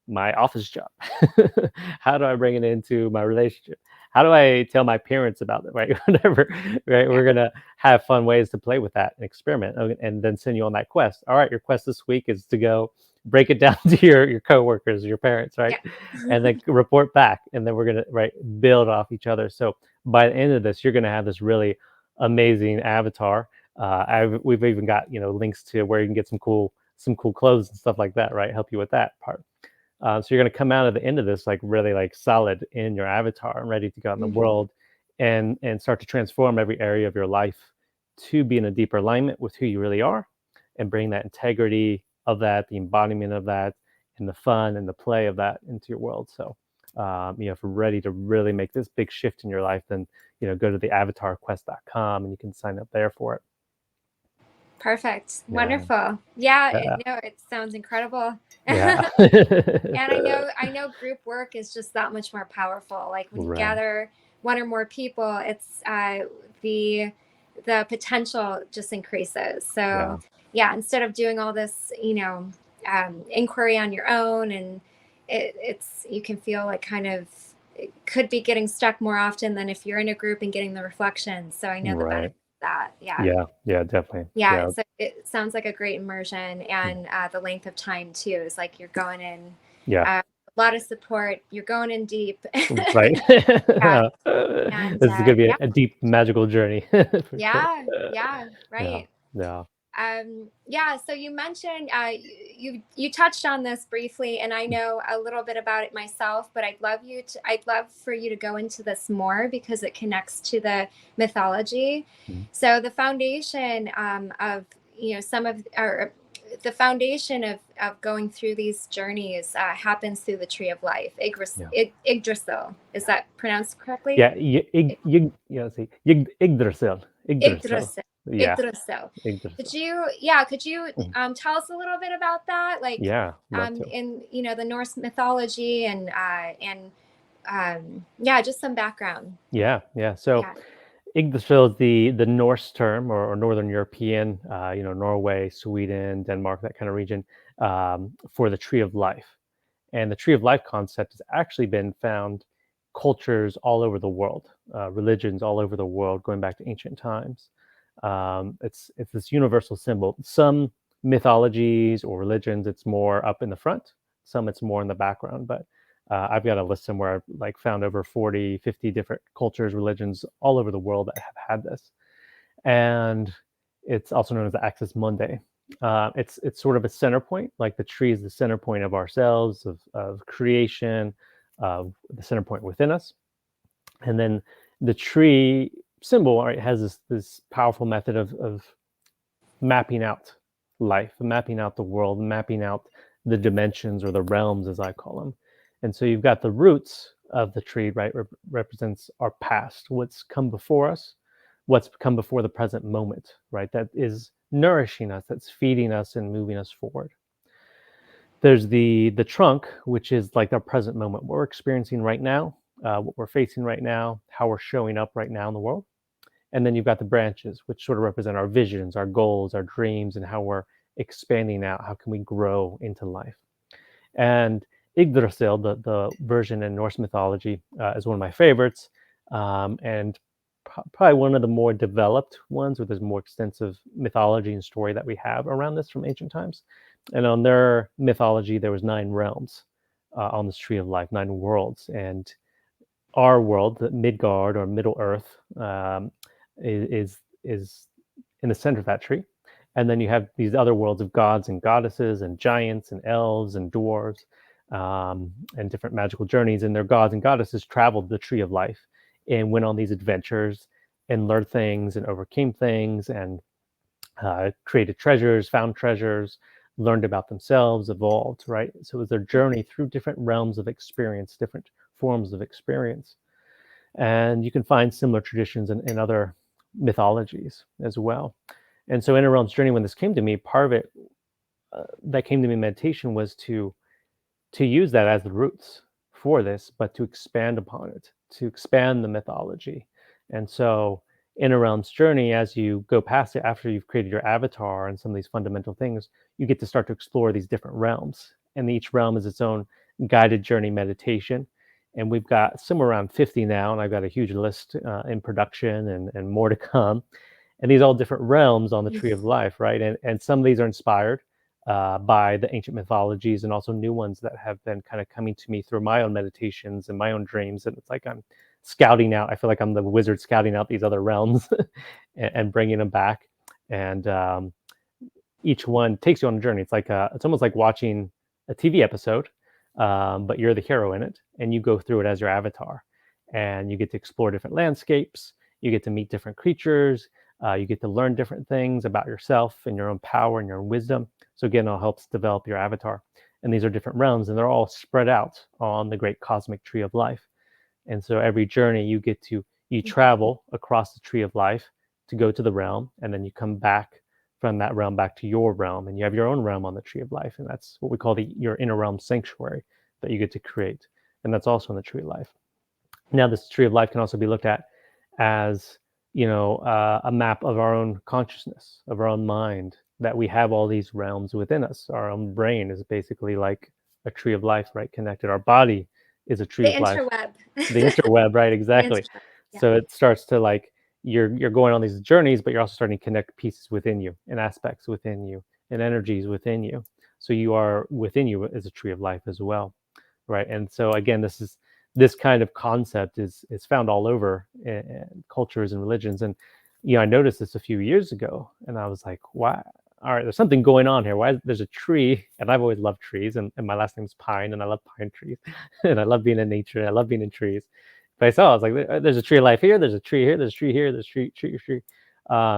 my office job? How do I bring it into my relationship? How do I tell my parents about it, right? Whatever, right? We're going to have fun ways to play with that and experiment, and then send you on that quest. All right, your quest this week is to go break it down to your coworkers, your parents, right? And then report back, and then we're going to build off each other. So by the end of this, you're going to have this really amazing avatar. We've even got links to where you can get some cool clothes and stuff like that, right? Help you with that part. So you're going to come out at the end of this really solid in your avatar and ready to go out in the world and start to transform every area of your life to be in a deeper alignment with who you really are, and bring that integrity of that, the embodiment of that, and the fun and the play of that into your world. So if you're ready to really make this big shift in your life, then go to the avatarquest.com and you can sign up there for it. Perfect. Wonderful. Yeah. It sounds incredible. Yeah. And I know group work is just that much more powerful. Like when you gather one or more people, it's the potential just increases. So instead of doing all this, inquiry on your own, and it's you can feel like kind of it could be getting stuck more often than if you're in a group and getting the reflections. So I know the benefit. That definitely. So it sounds like a great immersion, and the length of time too is like you're going in a lot of support, you're going in deep, right? And, this is gonna be a deep magical journey. Right. So you mentioned you touched on this briefly, and I know a little bit about it myself, but I'd love for you to go into this more because it connects to the mythology. So the foundation of the foundation of going through these journeys happens through the Tree of Life, Yggdrasil. Is that pronounced correctly? Yeah, Yggdrasil. Yggdrasil. Yeah. Could you tell us a little bit about that? Like, in the Norse mythology and just some background. So Yggdrasil is the Norse term, or Northern European, Norway, Sweden, Denmark, that kind of region, for the Tree of Life. And the Tree of Life concept has actually been found cultures all over the world, religions all over the world, going back to ancient times. It's this universal symbol. Some mythologies or religions, it's more up in the front. Some it's more in the background. But I've got a list somewhere I've found over 40, 50 different cultures, religions all over the world that have had this. And it's also known as the Axis Mundi. It's sort of a center point, like the tree is the center point of ourselves, of creation, of the center point within us. And then the tree symbol, right, has this powerful method of mapping out life, mapping out the world, mapping out the dimensions or the realms, as I call them. And so you've got the roots of the tree, right, represents our past, what's come before us, what's come before the present moment, right, that is nourishing us, that's feeding us and moving us forward. There's the trunk, which is like our present moment, what we're experiencing right now, what we're facing right now, how we're showing up right now in the world. And then you've got the branches, which sort of represent our visions, our goals, our dreams, and how we're expanding out. How can we grow into life? And Yggdrasil, the version in Norse mythology, is one of my favorites, and probably one of the more developed ones, where there's more extensive mythology and story that we have around this from ancient times. And on their mythology, there was 9 realms on this tree of life, 9 worlds, and our world, the Midgard or Middle Earth, is in the center of that tree. And then you have these other worlds of gods and goddesses and giants and elves and dwarves, and different magical journeys. And their gods and goddesses traveled the tree of life and went on these adventures and learned things and overcame things and created treasures, found treasures, learned about themselves, evolved, right? So it was their journey through different realms of experience, different forms of experience. And you can find similar traditions in other mythologies as well. And so Inner Realms Journey, when this came to me, part of it that came to me in meditation was to use that as the roots for this, but to expand upon it, to expand the mythology. And so Inner Realms Journey, as you go past it, after you've created your avatar and some of these fundamental things, you get to start to explore these different realms. And each realm is its own guided journey meditation. And we've got somewhere around 50 now, and I've got a huge list in production and more to come. And these are all different realms on the tree of life, right? And some of these are inspired by the ancient mythologies, and also new ones that have been kind of coming to me through my own meditations and my own dreams. And it's like I'm scouting out. I feel like I'm the wizard scouting out these other realms and bringing them back. And each one takes you on a journey. It's like it's almost like watching a TV episode, but you're the hero in it, and you go through it as your avatar, and you get to explore different landscapes. You get to meet different creatures. You get to learn different things about yourself and your own power and your own wisdom. So again, it all helps develop your avatar. And these are different realms, and they're all spread out on the great cosmic tree of life. And so every journey you travel across the tree of life to go to the realm, and then you come back from that realm back to your realm, and you have your own realm on the tree of life. And that's what we call your inner realm sanctuary that you get to create. And that's also in the tree of life. Now, this tree of life can also be looked at as a map of our own consciousness, of our own mind, that we have all these realms within us. Our own brain is basically like a tree of life, right? Connected. Our body is a tree The of life. interweb. The interweb, right? The Exactly. interweb. Yeah. So it starts to like you're going on these journeys, but you're also starting to connect pieces within you and aspects within you and energies within you. So you are within you as a tree of life as well, right? And so again, this kind of concept is found all over in cultures and religions. And I noticed this a few years ago, and I was like, why? All right, there's something going on here. Why there's a tree? And I've always loved trees, and my last name's Pine, and I love pine trees, and I love being in nature, and I love being in trees. But I was like, there's a tree of life here, there's a tree here, there's a tree here, there's a tree.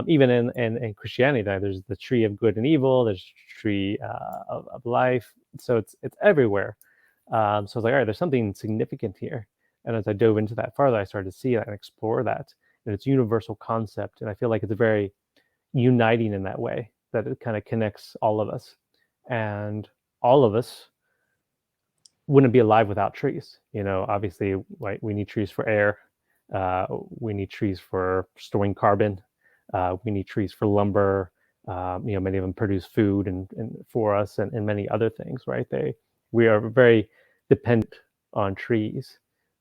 Even in Christianity, there's the tree of good and evil, there's a tree of life. So it's everywhere. So I was like, all right, there's something significant here. And as I dove into that further, I started to see that and explore that. And it's a universal concept. And I feel like it's very uniting in that way, that it kind of connects all of us. And all of us wouldn't be alive without trees. Obviously, right, we need trees for air. We need trees for storing carbon. We need trees for lumber. Many of them produce food and for us and many other things, right? We are very dependent on trees.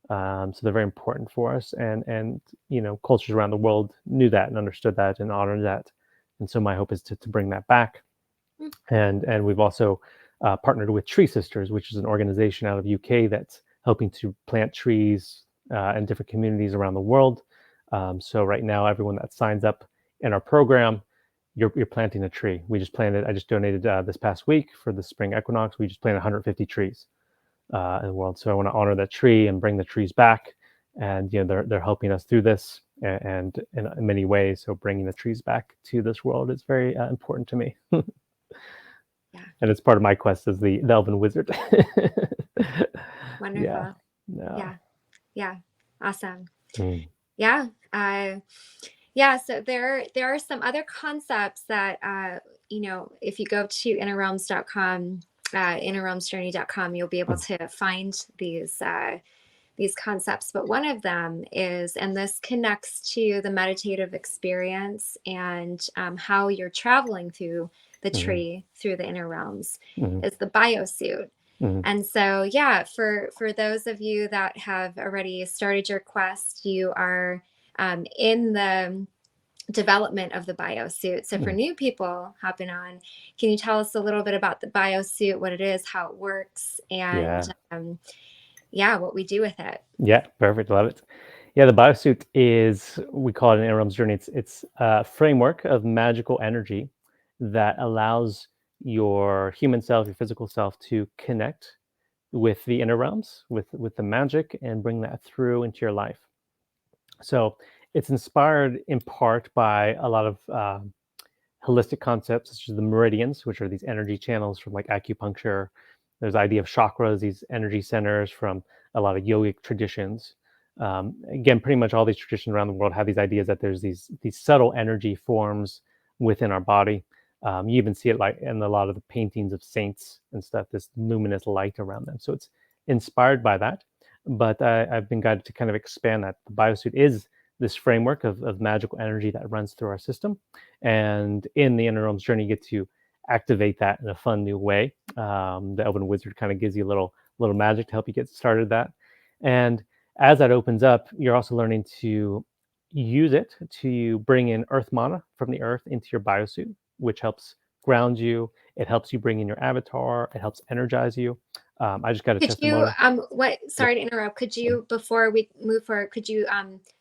So they're very important for us. And cultures around the world knew that and understood that and honored that. And so my hope is to bring that back. And we've also partnered with Tree Sisters, which is an organization out of UK that's helping to plant trees in different communities around the world. So right now, everyone that signs up in our program you're planting a tree. I just donated this past week for the spring equinox. We just planted 150 trees in the world. So I want to honor that tree and bring the trees back. And they're helping us through this, and in many ways. So bringing the trees back to this world is very important to me. Yeah. And it's part of my quest as the Elven Wizard. Yeah. Wonderful. Yeah. Yeah. Awesome. Mm. Yeah. Yeah. So there are some other concepts that, if you go to innerrealms.com, innerrealmsjourney.com, you'll be able to find these concepts. But one of them is, and this connects to the meditative experience and how you're traveling through the tree, through the inner realms, is the biosuit. And so, yeah, for those of you that have already started your quest, you are in the development of the biosuit. So for new people hopping on, can you tell us a little bit about the biosuit, what it is, how it works, and what we do with it? Yeah, perfect. Love it. Yeah, the biosuit is, we call it an Inner Realms journey. It's a framework of magical energy that allows your human self, your physical self, to connect with the inner realms, with the magic, and bring that through into your life. So it's inspired in part by a lot of holistic concepts, such as the meridians, which are these energy channels from like acupuncture. There's the idea of chakras, these energy centers from a lot of yogic traditions. Again, pretty much all these traditions around the world have these ideas that there's these subtle energy forms within our body. You even see it like in a lot of the paintings of saints and stuff, this luminous light around them. So it's inspired by that. But I've been guided to kind of expand that. The biosuit is this framework of magical energy that runs through our system. And in the Inner Realms journey, you get to activate that in a fun new way. The Elven Wizard kind of gives you a little magic to help you get started that. And as that opens up, you're also learning to use it to bring in earth mana from the earth into your biosuit, which helps ground you. It helps you bring in your avatar. It helps energize you. I just got a Could you, testimonial. sorry to interrupt, could you, before we move forward, could you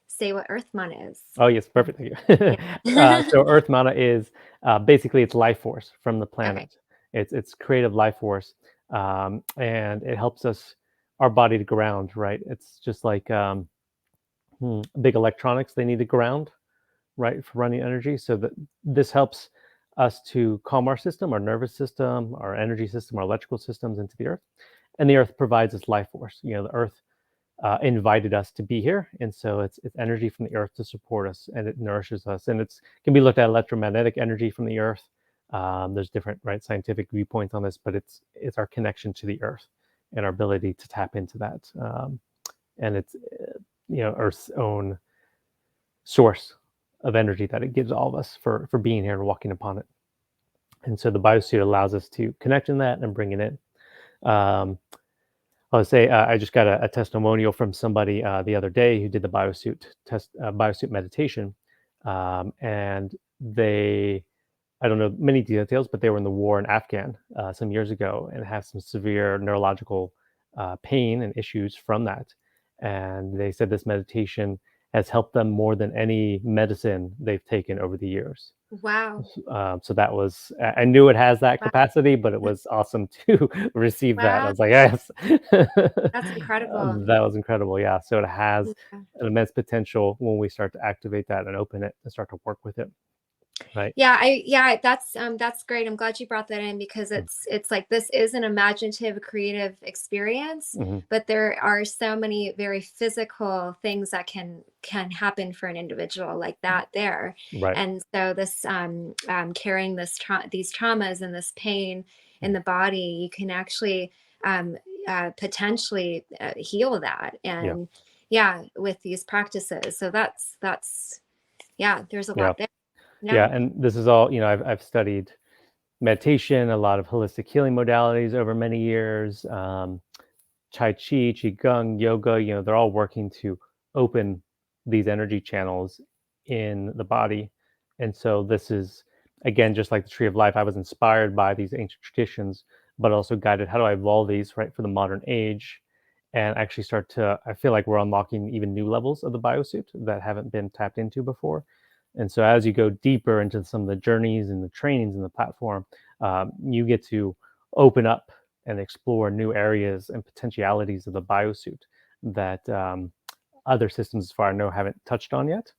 say what earth mana is? Oh, yes, perfect. Thank you. Yeah. So earth mana is basically it's life force from the Okay. planet. It's creative life force, and it helps us, our body, to ground, right? It's just like big electronics, they need to ground, right, for running energy. So that this helps us to calm our system, our nervous system, our energy system, our electrical systems into the earth. And the earth provides us life force. The earth invited us to be here, and so it's energy from the earth to support us, and it nourishes us. And it can be looked at electromagnetic energy from the earth. There's different scientific viewpoints on this, but it's our connection to the earth and our ability to tap into that. And it's Earth's own source of energy that it gives all of us for being here and walking upon it. And so the biosuit allows us to connect in that and bring it in. I'll say I just got a testimonial from somebody the other day who did the biosuit meditation, and I don't know many details, but they were in the war in Afghan some years ago and have some severe neurological pain and issues from that. And they said this meditation has helped them more than any medicine they've taken over the years. Wow. So that was, I knew it has that Wow. capacity, but it was awesome to receive that. I Wow. was like, yes. That's incredible. That was incredible. Yeah. So it has Yeah. an immense potential when we start to activate that and open it and start to work with it. Right. Yeah, that's great. I'm glad you brought that in, because it's like, this is an imaginative, creative experience, but there are so many very physical things that can happen for an individual like that there. Right. And so this carrying these traumas and this pain in the body, you can actually potentially heal that, and with these practices. So that's there's a lot there. Yeah, and this is all, I've studied meditation, a lot of holistic healing modalities over many years, Tai Chi, Qigong, yoga, they're all working to open these energy channels in the body. And so this is, again, just like the Tree of Life, I was inspired by these ancient traditions, but also guided, how do I evolve these, right, for the modern age? And actually I feel like we're unlocking even new levels of the biosuit that haven't been tapped into before. And so as you go deeper into some of the journeys and the trainings in the platform, you get to open up and explore new areas and potentialities of the biosuit that other systems, as far as I know, haven't touched on yet.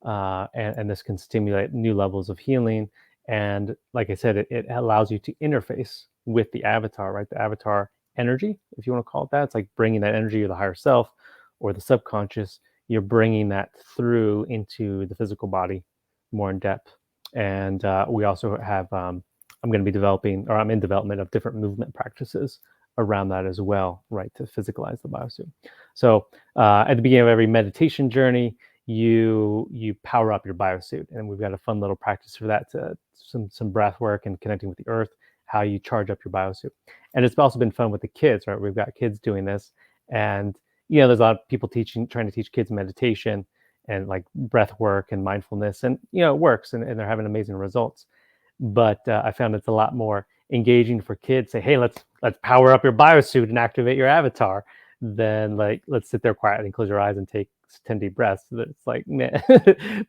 And this can stimulate new levels of healing. And like I said, it allows you to interface with the avatar, right? The avatar energy, if you want to call it that. It's like bringing that energy of the higher self or the subconscious. You're bringing that through into the physical body more in depth. And we also have, I'm going to be developing, or I'm in development of different movement practices around that as well, right? To physicalize the biosuit. So at the beginning of every meditation journey, you power up your biosuit, and we've got a fun little practice for that, to some breath work and connecting with the earth, how you charge up your biosuit. And it's also been fun with the kids, right? We've got kids doing this, and there's a lot of people trying to teach kids meditation and like breath work and mindfulness, and it works, and they're having amazing results. But I found it's a lot more engaging for kids. Say, hey, let's power up your biosuit and activate your avatar, than like, let's sit there quietly and close your eyes and take 10 deep breaths. It's like, man.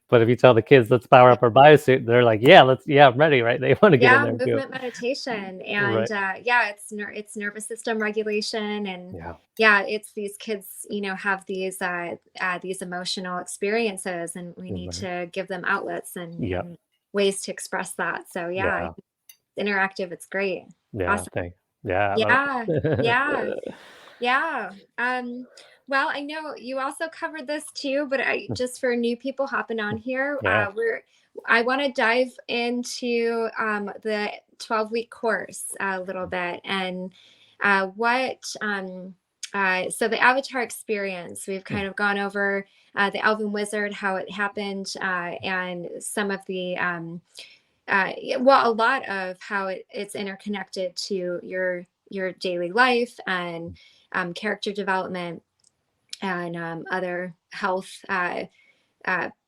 But if you tell the kids, let's power up our biosuit, they're like, yeah, I'm ready, right? They want to get in Yeah, there and do it. movement meditation, and Right. yeah, it's nervous system regulation, and Yeah. yeah, it's these kids, have these emotional experiences, and we need Right. to give them outlets Yeah. and ways to express that. So yeah, Yeah. interactive, it's great. Yeah. Awesome. Thanks. Yeah. I love Yeah, yeah. it. Yeah. Well, I know you also covered this too, but just for new people hopping on here, Yeah. I want to dive into the 12-week course a little bit, and what so the avatar experience. We've kind of gone over the Elven Wizard, how it happened, and some of the well, a lot of how it's interconnected to your daily life, and character development, and other health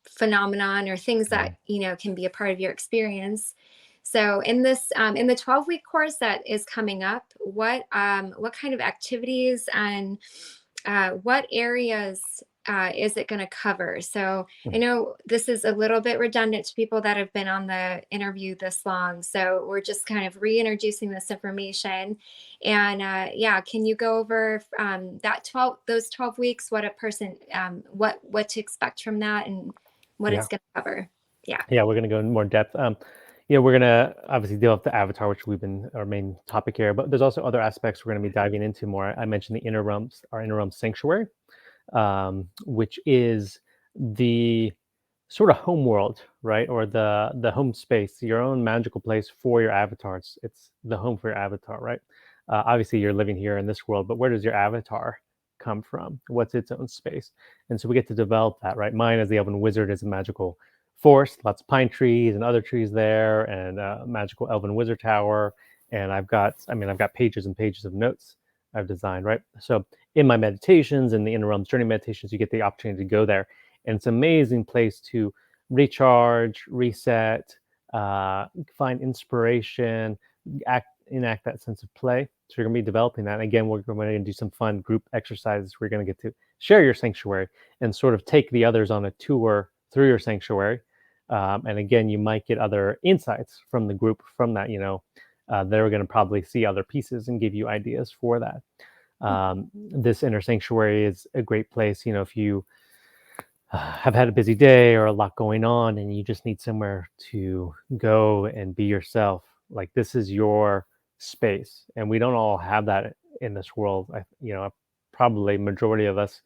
phenomenon, or things that Mhm. can be a part of your experience. So in this in the 12-week course that is coming up, what kind of activities and what areas is it going to cover? So I Mhm. know this is a little bit redundant to people that have been on the interview this long, so we're just kind of reintroducing this information. And yeah, can you go over those 12 weeks, what a person, what to expect from that, and what Yeah. it's going to cover? Yeah. Yeah, we're gonna go in more depth. We're gonna obviously deal with the avatar, which we've been our main topic here, but there's also other aspects we're gonna be diving into more. I mentioned the inner realms, our inner realm sanctuary, which is the sort of home world, right? Or the home space, your own magical place for your avatars. It's the home for your avatar, right? Obviously, you're living here in this world, but where does your avatar come from? What's its own space? And so we get to develop that, right? Mine as the Elven Wizard is a magical forest, lots of pine trees and other trees there, and a magical Elven Wizard tower. And I've got pages and pages of notes I've designed, right? So in my meditations and the inner realms journey meditations, you get the opportunity to go there, and it's an amazing place to recharge, reset, find inspiration, enact that sense of play. So you're going to be developing that. And again, we're going to do some fun group exercises. We're going to get to share your sanctuary and sort of take the others on a tour through your sanctuary. And again, you might get other insights from the group from that. They're going to probably see other pieces and give you ideas for that. This inner sanctuary is a great place. If you have had a busy day or a lot going on and you just need somewhere to go and be yourself, like, this is your space. And we don't all have that in this world. Probably majority of us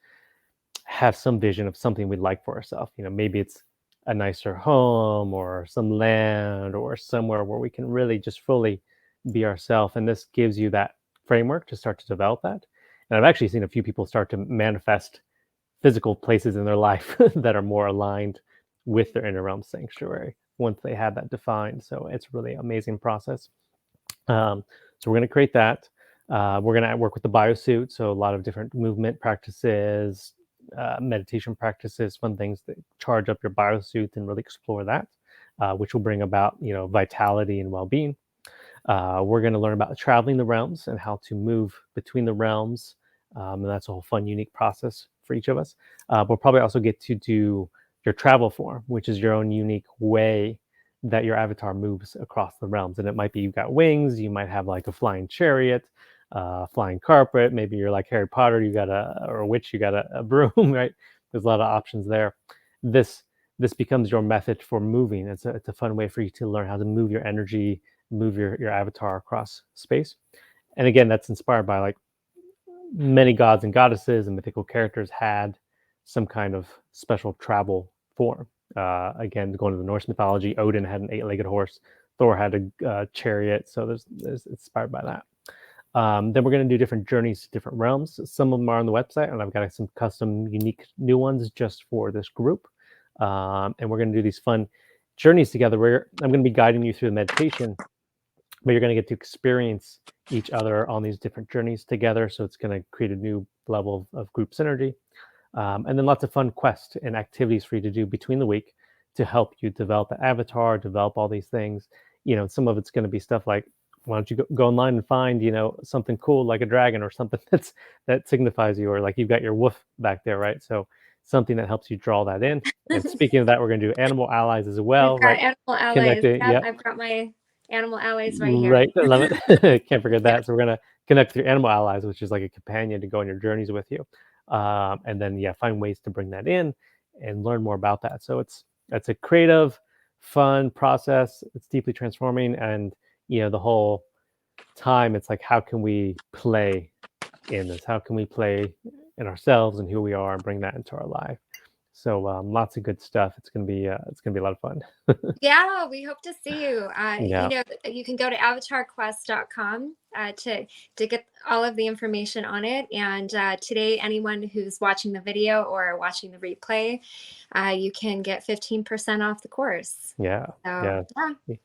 have some vision of something we'd like for ourselves. Maybe it's a nicer home or some land or somewhere where we can really just fully be ourselves. And this gives you that framework to start to develop that. And I've actually seen a few people start to manifest physical places in their life that are more aligned with their inner realm sanctuary once they have that defined. So it's really amazing process. So we're going to create that. We're going to work with the biosuit. So a lot of different movement practices, meditation practices, fun things that charge up your biosuit and really explore that, which will bring about, vitality and well-being. We're going to learn about traveling the realms and how to move between the realms. And that's a whole fun, unique process for each of us. We'll probably also get to do your travel form, which is your own unique way that your avatar moves across the realms. And it might be you've got wings, you might have like a flying chariot, flying carpet. Maybe you're like Harry Potter, you got or a witch, you got a broom, right? There's a lot of options there. This becomes your method for moving. It's a fun way for you to learn how to move your energy, move your avatar across space. And again, that's inspired by like many gods and goddesses and mythical characters had some kind of special travel form. Again, going to the Norse mythology, Odin had an eight-legged horse, Thor had a chariot. So there's inspired by that. Then we're going to do different journeys to different realms. Some of them are on the website, and I've got some custom, unique new ones just for this group. And we're going to do these fun journeys together where I'm going to be guiding you through the meditation, but you're going to get to experience each other on these different journeys together. So it's going to create a new level of group synergy. And then lots of fun quests and activities for you to do between the week to help you develop the avatar, develop all these things. Some of it's going to be stuff like, why don't you go online and find, something cool like a dragon or something that signifies you, or like you've got your wolf back there, right? So something that helps you draw that in. And speaking of that, we're going to do animal allies as well, We've got right? animal allies. Connected, Yep, yeah. I've got my animal allies right here. Right, I love it. Can't forget Yeah. that. So we're gonna connect with your animal allies, which is like a companion to go on your journeys with you, and then find ways to bring that in and learn more about that. So it's a creative, fun process. It's deeply transforming, and the whole time it's like, how can we play in this? How can we play in ourselves and who we are and bring that into our life? So lots of good stuff. It's gonna be a lot of fun. Yeah, we hope to see you. Yeah. You can go to avatarquest.com to get all of the information on it. And today, anyone who's watching the video or watching the replay, you can get 15% off the course. Yeah. So, Yeah. yeah,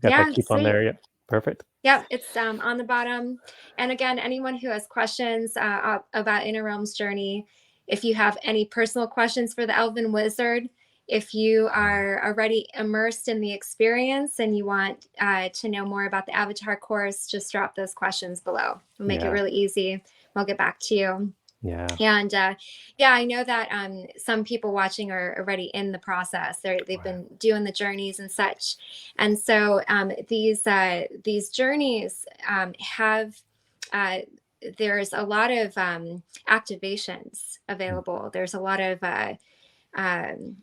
Got that yeah, coupon sweet. there. Yeah. Perfect. Yep, it's on the bottom. And again, anyone who has questions about Inner Realms Journey, if you have any personal questions for the Elven Wizard, if you are already immersed in the experience and you want to know more about the Avatar course, just drop those questions below. We'll make it Yeah. really easy. We'll get back to you. Yeah. And yeah, I know that some people watching are already in the process. They've been doing the journeys and such. And so these journeys have there's a lot of activations available. There's a lot of um,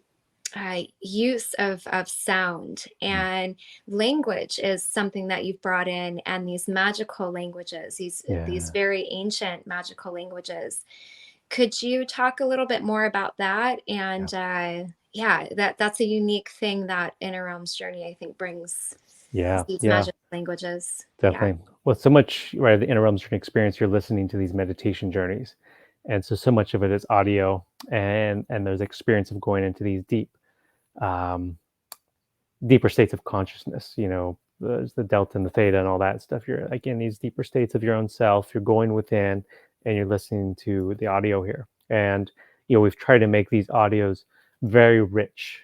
use of sound, and language is something that you've brought in, and these magical languages, these Yeah. very ancient magical languages. Could you talk a little bit more about that? And yeah, that's a unique thing that Inner Realms Journey, I think, brings, Yeah. these Yeah. magical languages. Yeah. Definitely. Well, so much, right, the Inner Realms Journey experience, you're listening to these meditation journeys. And so much of it is audio, and there's experience of going into these um, deeper states of consciousness. There's the delta and the theta and all that stuff. You're like in these deeper states of your own self. You're going within, and you're listening to the audio here. And we've tried to make these audios very rich.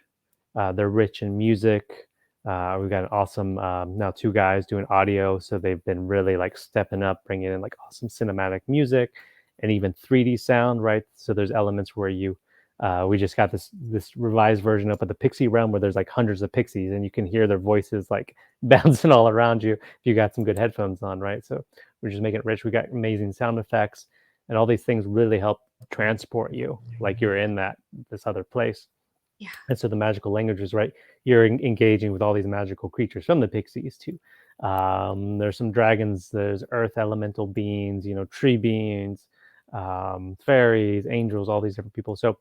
They're rich in music. We've got an awesome now two guys doing audio, so they've been really like stepping up, bringing in like awesome cinematic music and even 3D sound, right? So there's elements where we just got this revised version up of the pixie realm where there's like hundreds of pixies, and you can hear their voices like bouncing all around you if you got some good headphones on, right? So we're just making it rich. We got amazing sound effects, and all these things really help transport you like you're in this other place. Yeah. And so the magical languages, right? You're engaging with all these magical creatures from the pixies too. There's some dragons, there's earth elemental beings, tree beings, fairies, angels, all these different people. So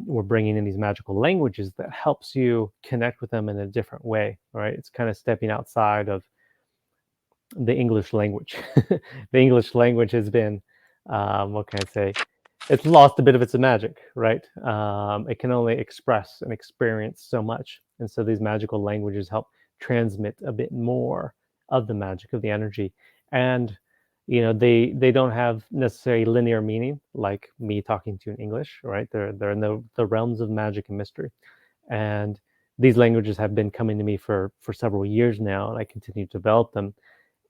we're bringing in these magical languages that helps you connect with them in a different way, right? It's kind of stepping outside of the English language. The English language has been, what can I say? It's lost a bit of its magic, right? It can only express and experience so much. And so these magical languages help transmit a bit more of the magic, of the energy. And, they don't have necessarily linear meaning like me talking to you in English, right? They're in the realms of magic and mystery. And these languages have been coming to me for several years now, and I continue to develop them,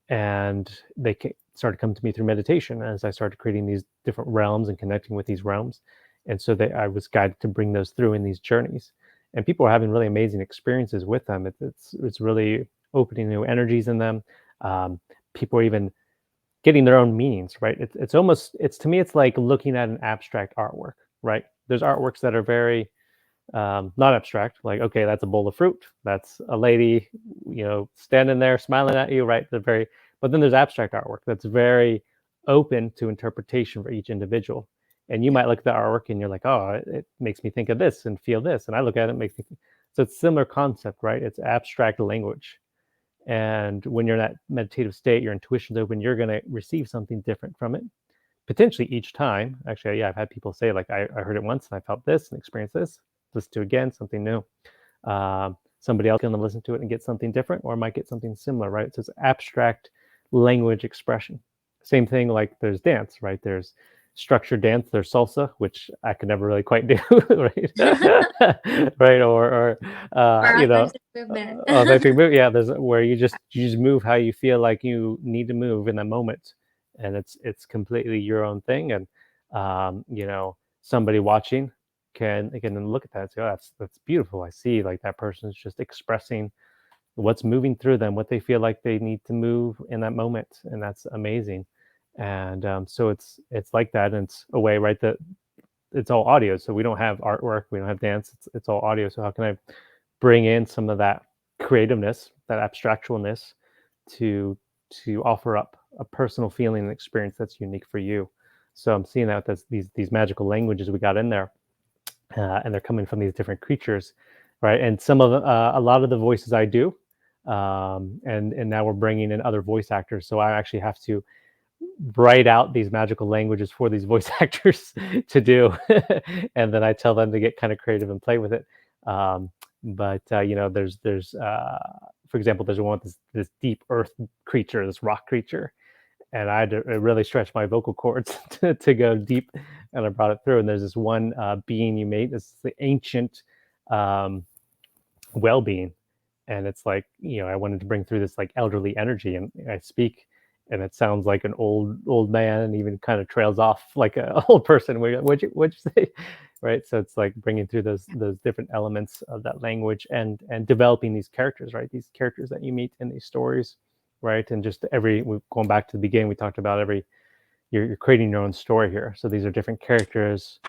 and they started coming to me through meditation as I started creating these different realms and connecting with these realms. And so I was guided to bring those through in these journeys, and people are having really amazing experiences with them. It's really opening new energies in them. People are even getting their own meanings, right? It's almost, it's, to me, it's like looking at an abstract artwork, right? There's artworks that are very not abstract, like, okay, that's a bowl of fruit, that's a lady, standing there smiling at you, right? But then there's abstract artwork that's very open to interpretation for each individual. And you might look at the artwork and you're like, oh, it makes me think of this and feel this, and I look at it, makes me think. So it's similar concept, right? It's abstract language. And when you're in that meditative state, your intuition's open, you're going to receive something different from it, potentially each time. Actually, yeah, I've had people say, like, I heard it once and I felt this and experienced this. Listen to it again, something new. Somebody else can listen to it and get something different, or might get something similar, right? So it's abstract language expression. Same thing, like there's dance, right? There's structured dance, there's salsa, which I could never really quite do, right? Right, or authentic movement. authentic move. Yeah, there's where you just move how you feel like you need to move in that moment, and it's completely your own thing. And somebody watching can look at that and say, oh, that's beautiful. I see, like, that person's just expressing what's moving through them, what they feel like they need to move in that moment, and that's amazing. And so it's like that, and it's a way, right, that it's all audio, so we don't have artwork, we don't have dance, it's all audio. So how can I bring in some of that creativeness, that abstractualness, to offer up a personal feeling and experience that's unique for you? So I'm seeing that with these magical languages we got in there, and they're coming from these different creatures, right? And some of a lot of the voices I do, and now we're bringing in other voice actors, so I actually have to write out these magical languages for these voice actors to do, and then I tell them to get kind of creative and play with it. But there's for example, there's one with this deep earth creature, this rock creature, and I had to really stretch my vocal cords to go deep, and I brought it through. And there's this one being you made, this is the ancient well-being, and it's like, I wanted to bring through this like elderly energy, and I speak, and it sounds like an old man, and even kind of trails off like an old person. What'd you say? Right. So it's like bringing through those different elements of that language, and developing these characters, right? These characters that you meet in these stories, right? And just going back to the beginning, we talked about you're creating your own story here. So these are different characters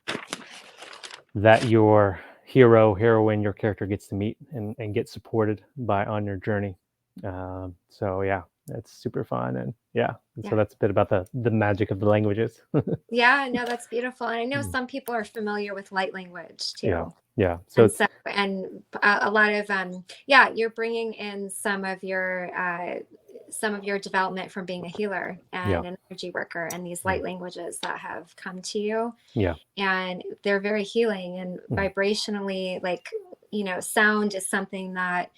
that your hero, heroine, your character gets to meet and get supported by on your journey. So yeah, it's super fun. And yeah, so that's a bit about the magic of the languages. Yeah, no, that's beautiful. And I know some people are familiar with light language too. Yeah. So a lot of you're bringing in some of your development from being a healer and an energy worker, and these light languages that have come to you. Yeah. And they're very healing, and vibrationally, like, sound is something that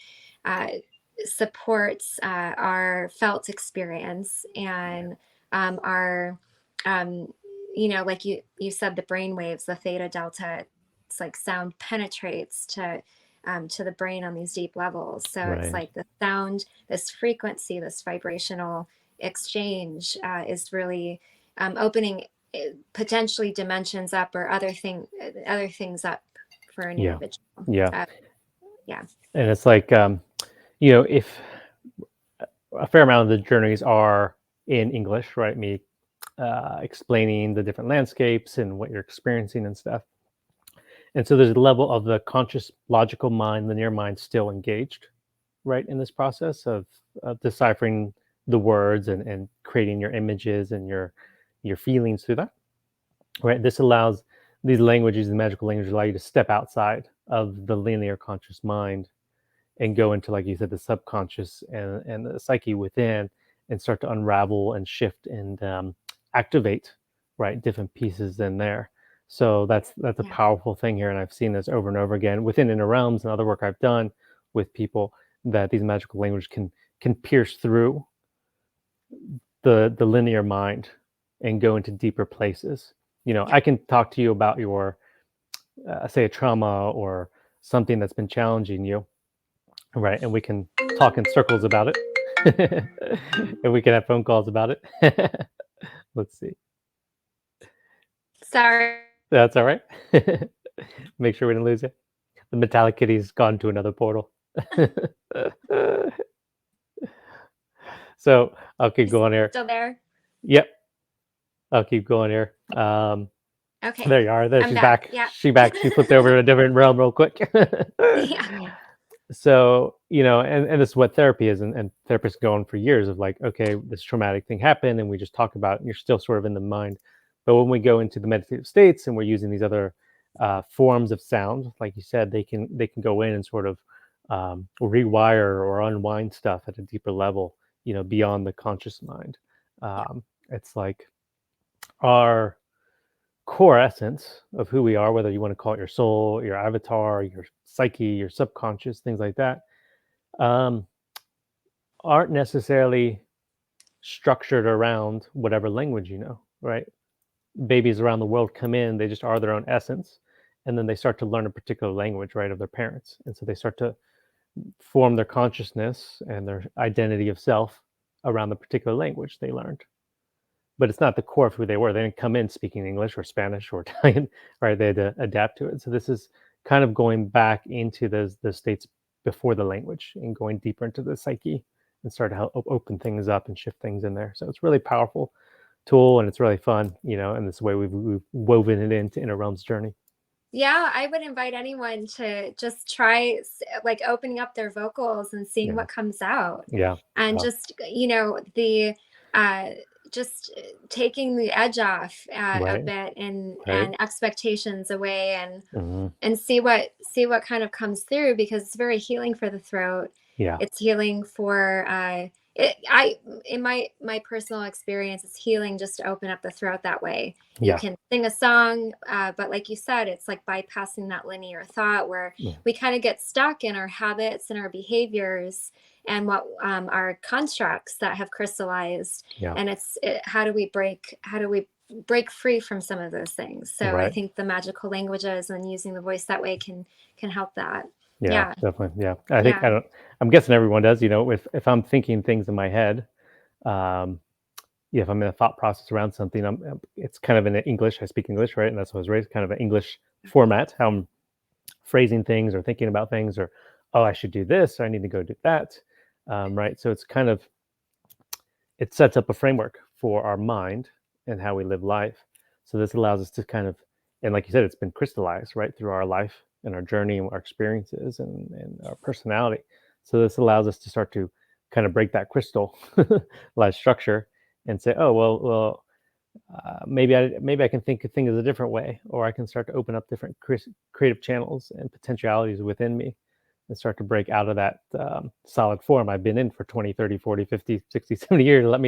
supports our felt experience, and our like you said, the brain waves, the theta delta, it's like sound penetrates to the brain on these deep levels. So it's like the sound, this frequency, this vibrational exchange is really opening potentially dimensions up, or other things up for an individual. Yeah. Yeah. And it's like, if a fair amount of the journeys are in English, right? Me explaining the different landscapes and what you're experiencing and stuff. And so there's a level of the conscious, logical mind, linear mind still engaged, right, in this process of deciphering the words and creating your images and your feelings through that, right? This allows these languages, the magical languages, allow you to step outside of the linear conscious mind and go into, like you said, the subconscious and the psyche within, and start to unravel and shift and activate, right, different pieces in there. So that's a powerful thing here, and I've seen this over and over again within Inner Realms and other work I've done with people, that these magical languages can pierce through the linear mind and go into deeper places. I can talk to you about your say a trauma or something that's been challenging you, right? And we can talk in circles about it, and we can have phone calls about it. Let's see. Sorry, That's all right. Make sure we didn't lose you. The metallic kitty's gone to another portal. So I'll keep You going here. still there? Yep, I'll keep going here. Okay. There you are. There I'm she's back. back. Yeah. She back. She flipped over to a different realm real quick. Yeah. So, and this is what therapy is, and therapists go on for years of like, okay, this traumatic thing happened, and we just talk about it, and you're still sort of in the mind. But when we go into the meditative states and we're using these other forms of sound, like you said, they can go in and sort of rewire or unwind stuff at a deeper level, beyond the conscious mind. Yeah. It's like our core essence of who we are, whether you want to call it your soul, your avatar, your psyche, your subconscious, things like that, um, aren't necessarily structured around whatever language right? Babies around the world come in, they just are their own essence, and then they start to learn a particular language, right, of their parents. And so they start to form their consciousness and their identity of self around the particular language they learned. But it's not the core of who they were. They didn't come in speaking English or Spanish or Italian, right? They had to adapt to it. So this is kind of going back into the states before the language and going deeper into the psyche and start to help open things up and shift things in there. So it's really powerful tool and it's really fun, and this way we've woven it into Inner Realms journey. Yeah, I would invite anyone to just try like opening up their vocals and seeing Yeah. what comes out. Yeah. And Wow. just, the uh just taking the edge off a Right. bit and Right. expectations away Hmm. and see what kind of comes through, because it's very healing for the throat. Yeah. It's healing for I in my personal experience, it's healing just to open up the throat that way. You Yeah. can sing a song, but like you said, it's like bypassing that linear thought where Yeah. we kind of get stuck in our habits and our behaviors and what our constructs that have crystallized. Yeah. And how do we break free from some of those things? So I Right. think the magical languages and using the voice that way can help that. Yeah, Yeah. definitely. Yeah. I think Yeah. I'm guessing everyone does, if I'm thinking things in my head, um, yeah, if I'm in a thought process around something, it's kind of in English. I speak English, right? And that's what I was raised, kind of an English format, how I'm phrasing things or thinking about things, or, oh, I should do this, or I need to go do that. Right. So it's kind of, it sets up a framework for our mind and how we live life. So this allows us to kind of, and like you said, it's been crystallized right through our life and our journey and our experiences and our personality. So this allows us to start to kind of break that crystal life structure and say, oh maybe I can think of things a different way, or I can start to open up different creative channels and potentialities within me and start to break out of that solid form I've been in for 20, 30, 40, 50, 60, 70 years. Let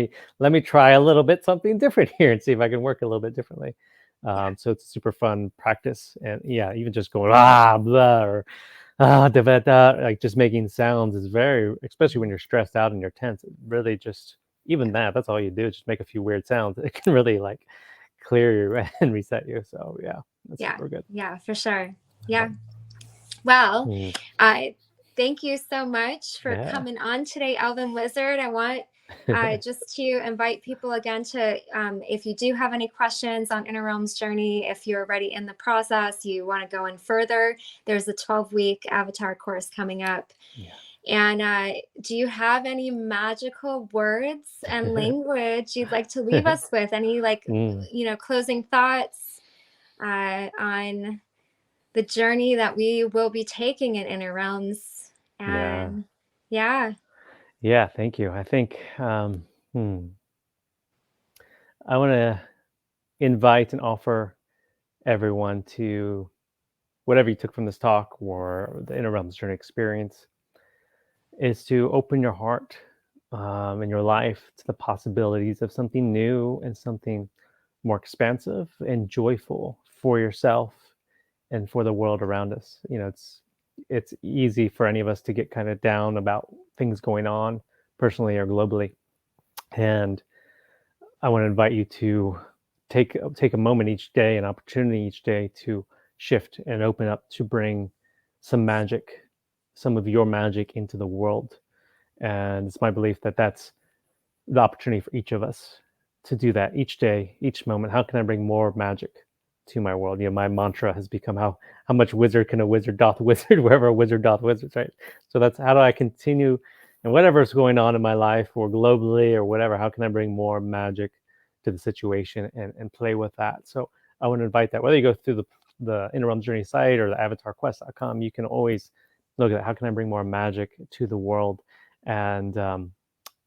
me try a little bit something different here and see if I can work a little bit differently. Yeah. So it's a super fun practice. And yeah, even just going blah or da, da, da, like just making sounds is very, especially when you're stressed out and you're tense, it really just, even that's all you do is just make a few weird sounds. It can really like clear you and reset you. So yeah, that's Yeah. super good. Yeah, for sure. Yeah. Well, Mm, I thank you so much for yeah. coming on today, Elven Wizard. I want just to invite people again to, if you do have any questions on Inner Realms journey, if you're already in the process, you want to go in further, there's a 12-week avatar course coming up. Yeah. And do you have any magical words and language you'd like to leave us with? Any Mm, closing thoughts on the journey that we will be taking in Inner Realms? yeah. And yeah, Yeah. Thank you. I think I want to invite and offer everyone to, whatever you took from this talk or the Inner Realms journey experience, is to open your heart and your life to the possibilities of something new and something more expansive and joyful for yourself and for the world around us. It's easy for any of us to get kind of down about things going on personally or globally. And I want to invite you to take a moment each day, an opportunity each day to shift and open up to bring some magic, some of your magic into the world. And it's my belief that that's the opportunity for each of us to do that each day, each moment. How can I bring more magic to my world. My mantra has become how much wizard can a wizard doth wizard wherever a wizard doth wizard, right? So that's how do I continue, and whatever's going on in my life or globally or whatever, how can I bring more magic to the situation and play with that? So I want to invite that, whether you go through the Inner Realms Journey site or the avatarquest.com, you can always look at how can I bring more magic to the world, and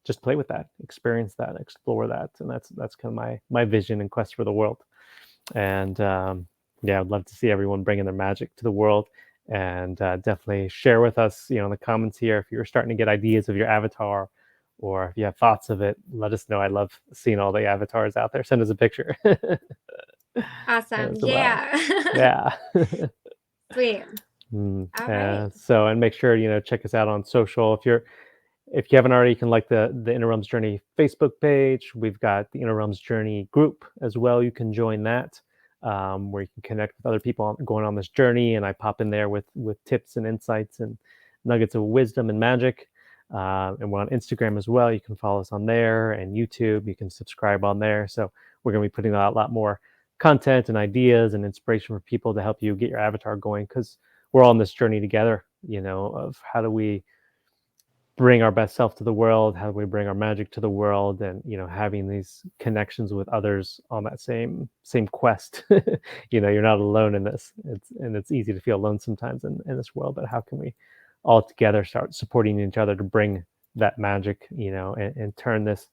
just play with that, experience that, explore that. And that's kind of my vision and quest for the world. And yeah, I'd love to see everyone bringing their magic to the world, and definitely share with us, in the comments here, if you're starting to get ideas of your avatar, or if you have thoughts of it, let us know. I love seeing all the avatars out there. Send us a picture. Awesome. As well. Yeah. Yeah. Sweet. All right. So, and make sure, check us out on social. If you haven't already, you can like the Inner Realms Journey Facebook page. We've got the Inner Realms Journey group as well. You can join that, where you can connect with other people going on this journey. And I pop in there with tips and insights and nuggets of wisdom and magic. And we're on Instagram as well. You can follow us on there, and YouTube. You can subscribe on there. So we're going to be putting out a lot more content and ideas and inspiration for people to help you get your avatar going, because we're all on this journey together, of how do we bring our best self to the world, how do we bring our magic to the world, and having these connections with others on that same quest. You're not alone in this. It's easy to feel alone sometimes in this world, but how can we all together start supporting each other to bring that magic, and turn this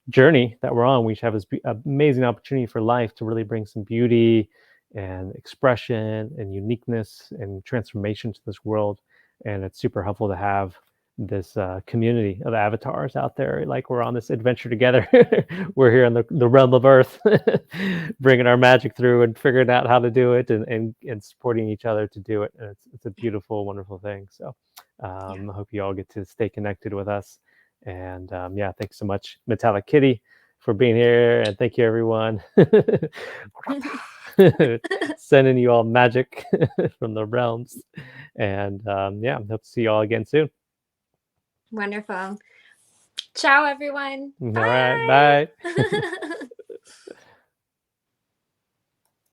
journey that we're on. We have this amazing opportunity for life to really bring some beauty and expression and uniqueness and transformation to this world. And it's super helpful to have this community of avatars out there. Like, we're on this adventure together. We're here in the realm of Earth, bringing our magic through and figuring out how to do it, and supporting each other to do it. And it's a beautiful, wonderful thing. So I hope you all get to stay connected with us. And yeah, thanks so much, Metallic Kitty, for being here. And thank you, everyone. Sending you all magic from the realms. And yeah, hope to see you all again soon. Wonderful. Ciao, everyone. All right. Bye.